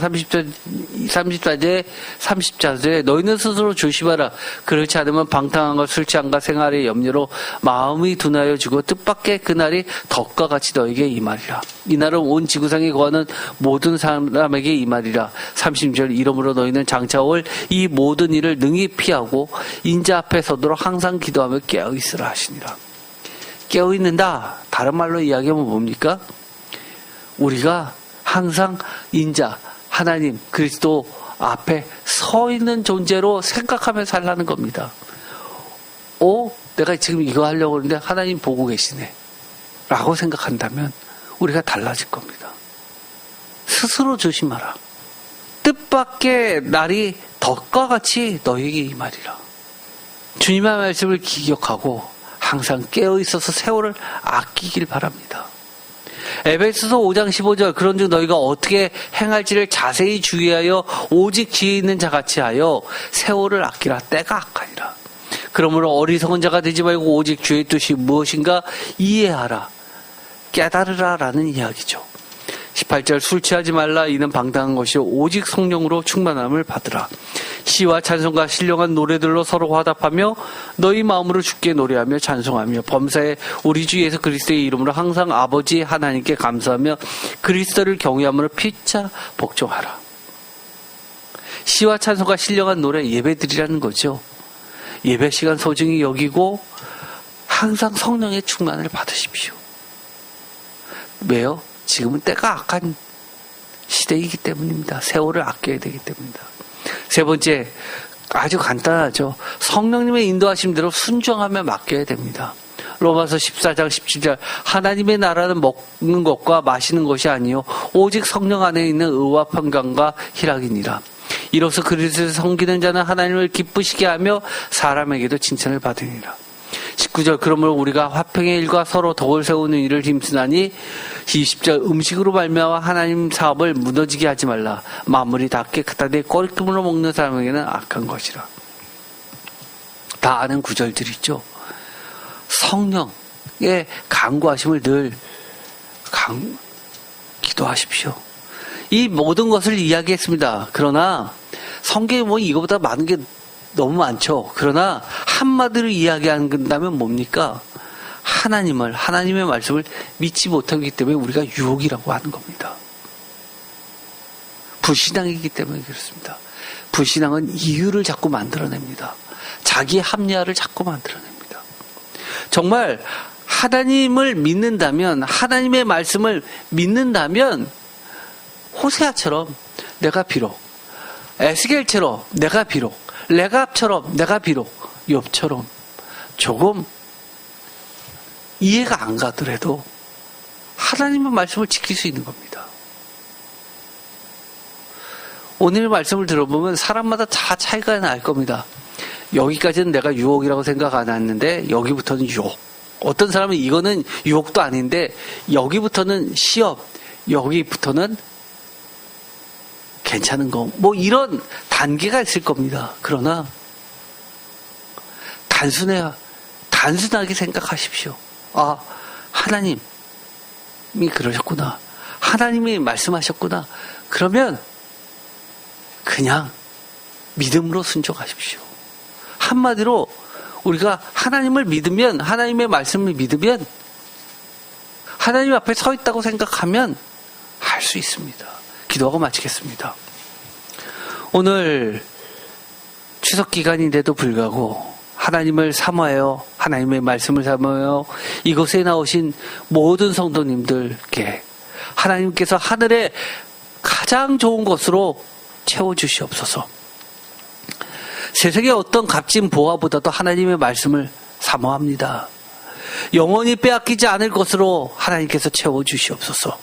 30절에 너희는 스스로 조심하라. 그렇지 않으면 방탕한 것, 술 취함과 생활의 염려로 마음이 둔하여지고 뜻밖의 그날이 덕과 같이 너에게 임하리라. 이날은 온 지구상에 거하는 모든 사람에게 임하리라. 30절 이러므로 너희는 장차 올 이 모든 일을 능히 피하고 인자 앞에 서도록 항상 기도하며 깨어있으라 하시니라. 깨어있는다. 다른 말로 이야기하면 뭡니까? 우리가 항상 인자, 하나님, 그리스도 앞에 서 있는 존재로 생각하며 살라는 겁니다. 내가 지금 이거 하려고 하는데 하나님 보고 계시네. 라고 생각한다면 우리가 달라질 겁니다. 스스로 조심하라. 뜻밖의 날이 덕과 같이 너에게 임하리라. 주님의 말씀을 기억하고 항상 깨어있어서 세월을 아끼길 바랍니다. 에베소서 5장 15절 그런즉 너희가 어떻게 행할지를 자세히 주의하여 오직 지혜 있는 자같이 하여 세월을 아끼라. 때가 악하니라. 그러므로 어리석은 자가 되지 말고 오직 주의 뜻이 무엇인가 이해하라. 깨달으라 라는 이야기죠. 18절 술 취하지 말라. 이는 방탕한 것이요 오직 성령으로 충만함을 받으라. 시와 찬송과 신령한 노래들로 서로 화답하며 너희 마음으로 주께 노래하며 찬송하며 범사에 우리 주 예수 그리스도의 이름으로 항상 아버지 하나님께 감사하며 그리스도를 경외함으로 피차 복종하라. 시와 찬송과 신령한 노래 예배드리라는 거죠. 예배 시간 소중히 여기고 항상 성령의 충만을 받으십시오. 왜요? 지금은 때가 악한 시대이기 때문입니다. 세월을 아껴야 되기 때문입니다. 세 번째, 아주 간단하죠. 성령님의 인도하심대로 순종하며 맡겨야 됩니다. 로마서 14장 17절 하나님의 나라는 먹는 것과 마시는 것이 아니요 오직 성령 안에 있는 의와 평강과 희락이니라. 이로써 그리스도를 섬기는 자는 하나님을 기쁘시게 하며 사람에게도 칭찬을 받으니라. 19절 그러므로 우리가 화평의 일과 서로 덕을 세우는 일을 힘쓰나니 20절 음식으로 말미암아 하나님 사업을 무너지게 하지 말라. 만물이 다 깨끗하되 꼴끔으로 먹는 사람에게는 악한 것이라. 다 아는 구절들이죠. 성령의 간구하심을 늘 기도하십시오. 이 모든 것을 이야기했습니다. 그러나 성경에 뭐 이거보다 많은 게 너무 많죠. 그러나 한마디로 이야기한다면 뭡니까? 하나님의 말씀을 믿지 못하기 때문에 우리가 유혹이라고 하는 겁니다. 불신앙이기 때문에 그렇습니다. 불신앙은 이유를 자꾸 만들어냅니다. 자기 합리화를 자꾸 만들어냅니다. 정말 하나님을 믿는다면, 하나님의 말씀을 믿는다면 호세아처럼 내가 비록, 에스겔처럼 내가 비록, 레갑처럼 내가 비록, 욥처럼 조금 이해가 안 가더라도 하나님의 말씀을 지킬 수 있는 겁니다. 오늘의 말씀을 들어보면 사람마다 다 차이가 날 겁니다. 여기까지는 내가 유혹이라고 생각 안 했는데 여기부터는 유혹. 어떤 사람은 이거는 유혹도 아닌데 여기부터는 시험, 여기부터는 괜찮은 거. 뭐 이런 단계가 있을 겁니다. 그러나 단순하게 생각하십시오. 아, 하나님이 그러셨구나. 하나님이 말씀하셨구나. 그러면 그냥 믿음으로 순종하십시오. 한마디로 우리가 하나님을 믿으면, 하나님의 말씀을 믿으면 하나님 앞에 서 있다고 생각하면 할 수 있습니다. 기도하고 마치겠습니다. 오늘 추석 기간인데도 불구하고 하나님을 사모하여, 하나님의 말씀을 사모하여 이곳에 나오신 모든 성도님들께 하나님께서 하늘의 가장 좋은 것으로 채워주시옵소서. 세상의 어떤 값진 보화보다도 하나님의 말씀을 사모합니다. 영원히 빼앗기지 않을 것으로 하나님께서 채워주시옵소서.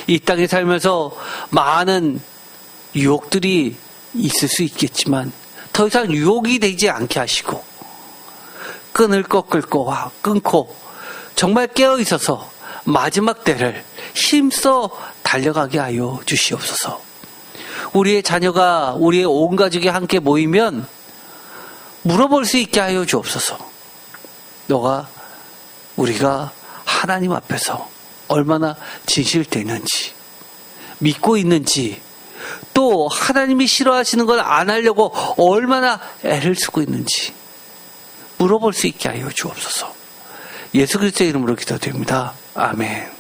이 땅에 살면서 많은 유혹들이 있을 수 있겠지만 더 이상 유혹이 되지 않게 하시고 끊을 것 끊고 정말 깨어있어서 마지막 때를 힘써 달려가게 하여 주시옵소서. 우리의 자녀가, 우리의 온 가족이 함께 모이면 물어볼 수 있게 하여 주옵소서. 우리가 하나님 앞에서 얼마나 진실되는지, 믿고 있는지, 또 하나님이 싫어하시는 걸 안 하려고 얼마나 애를 쓰고 있는지 물어볼 수 있게 하여 주옵소서. 예수 그리스도의 이름으로 기도드립니다. 아멘.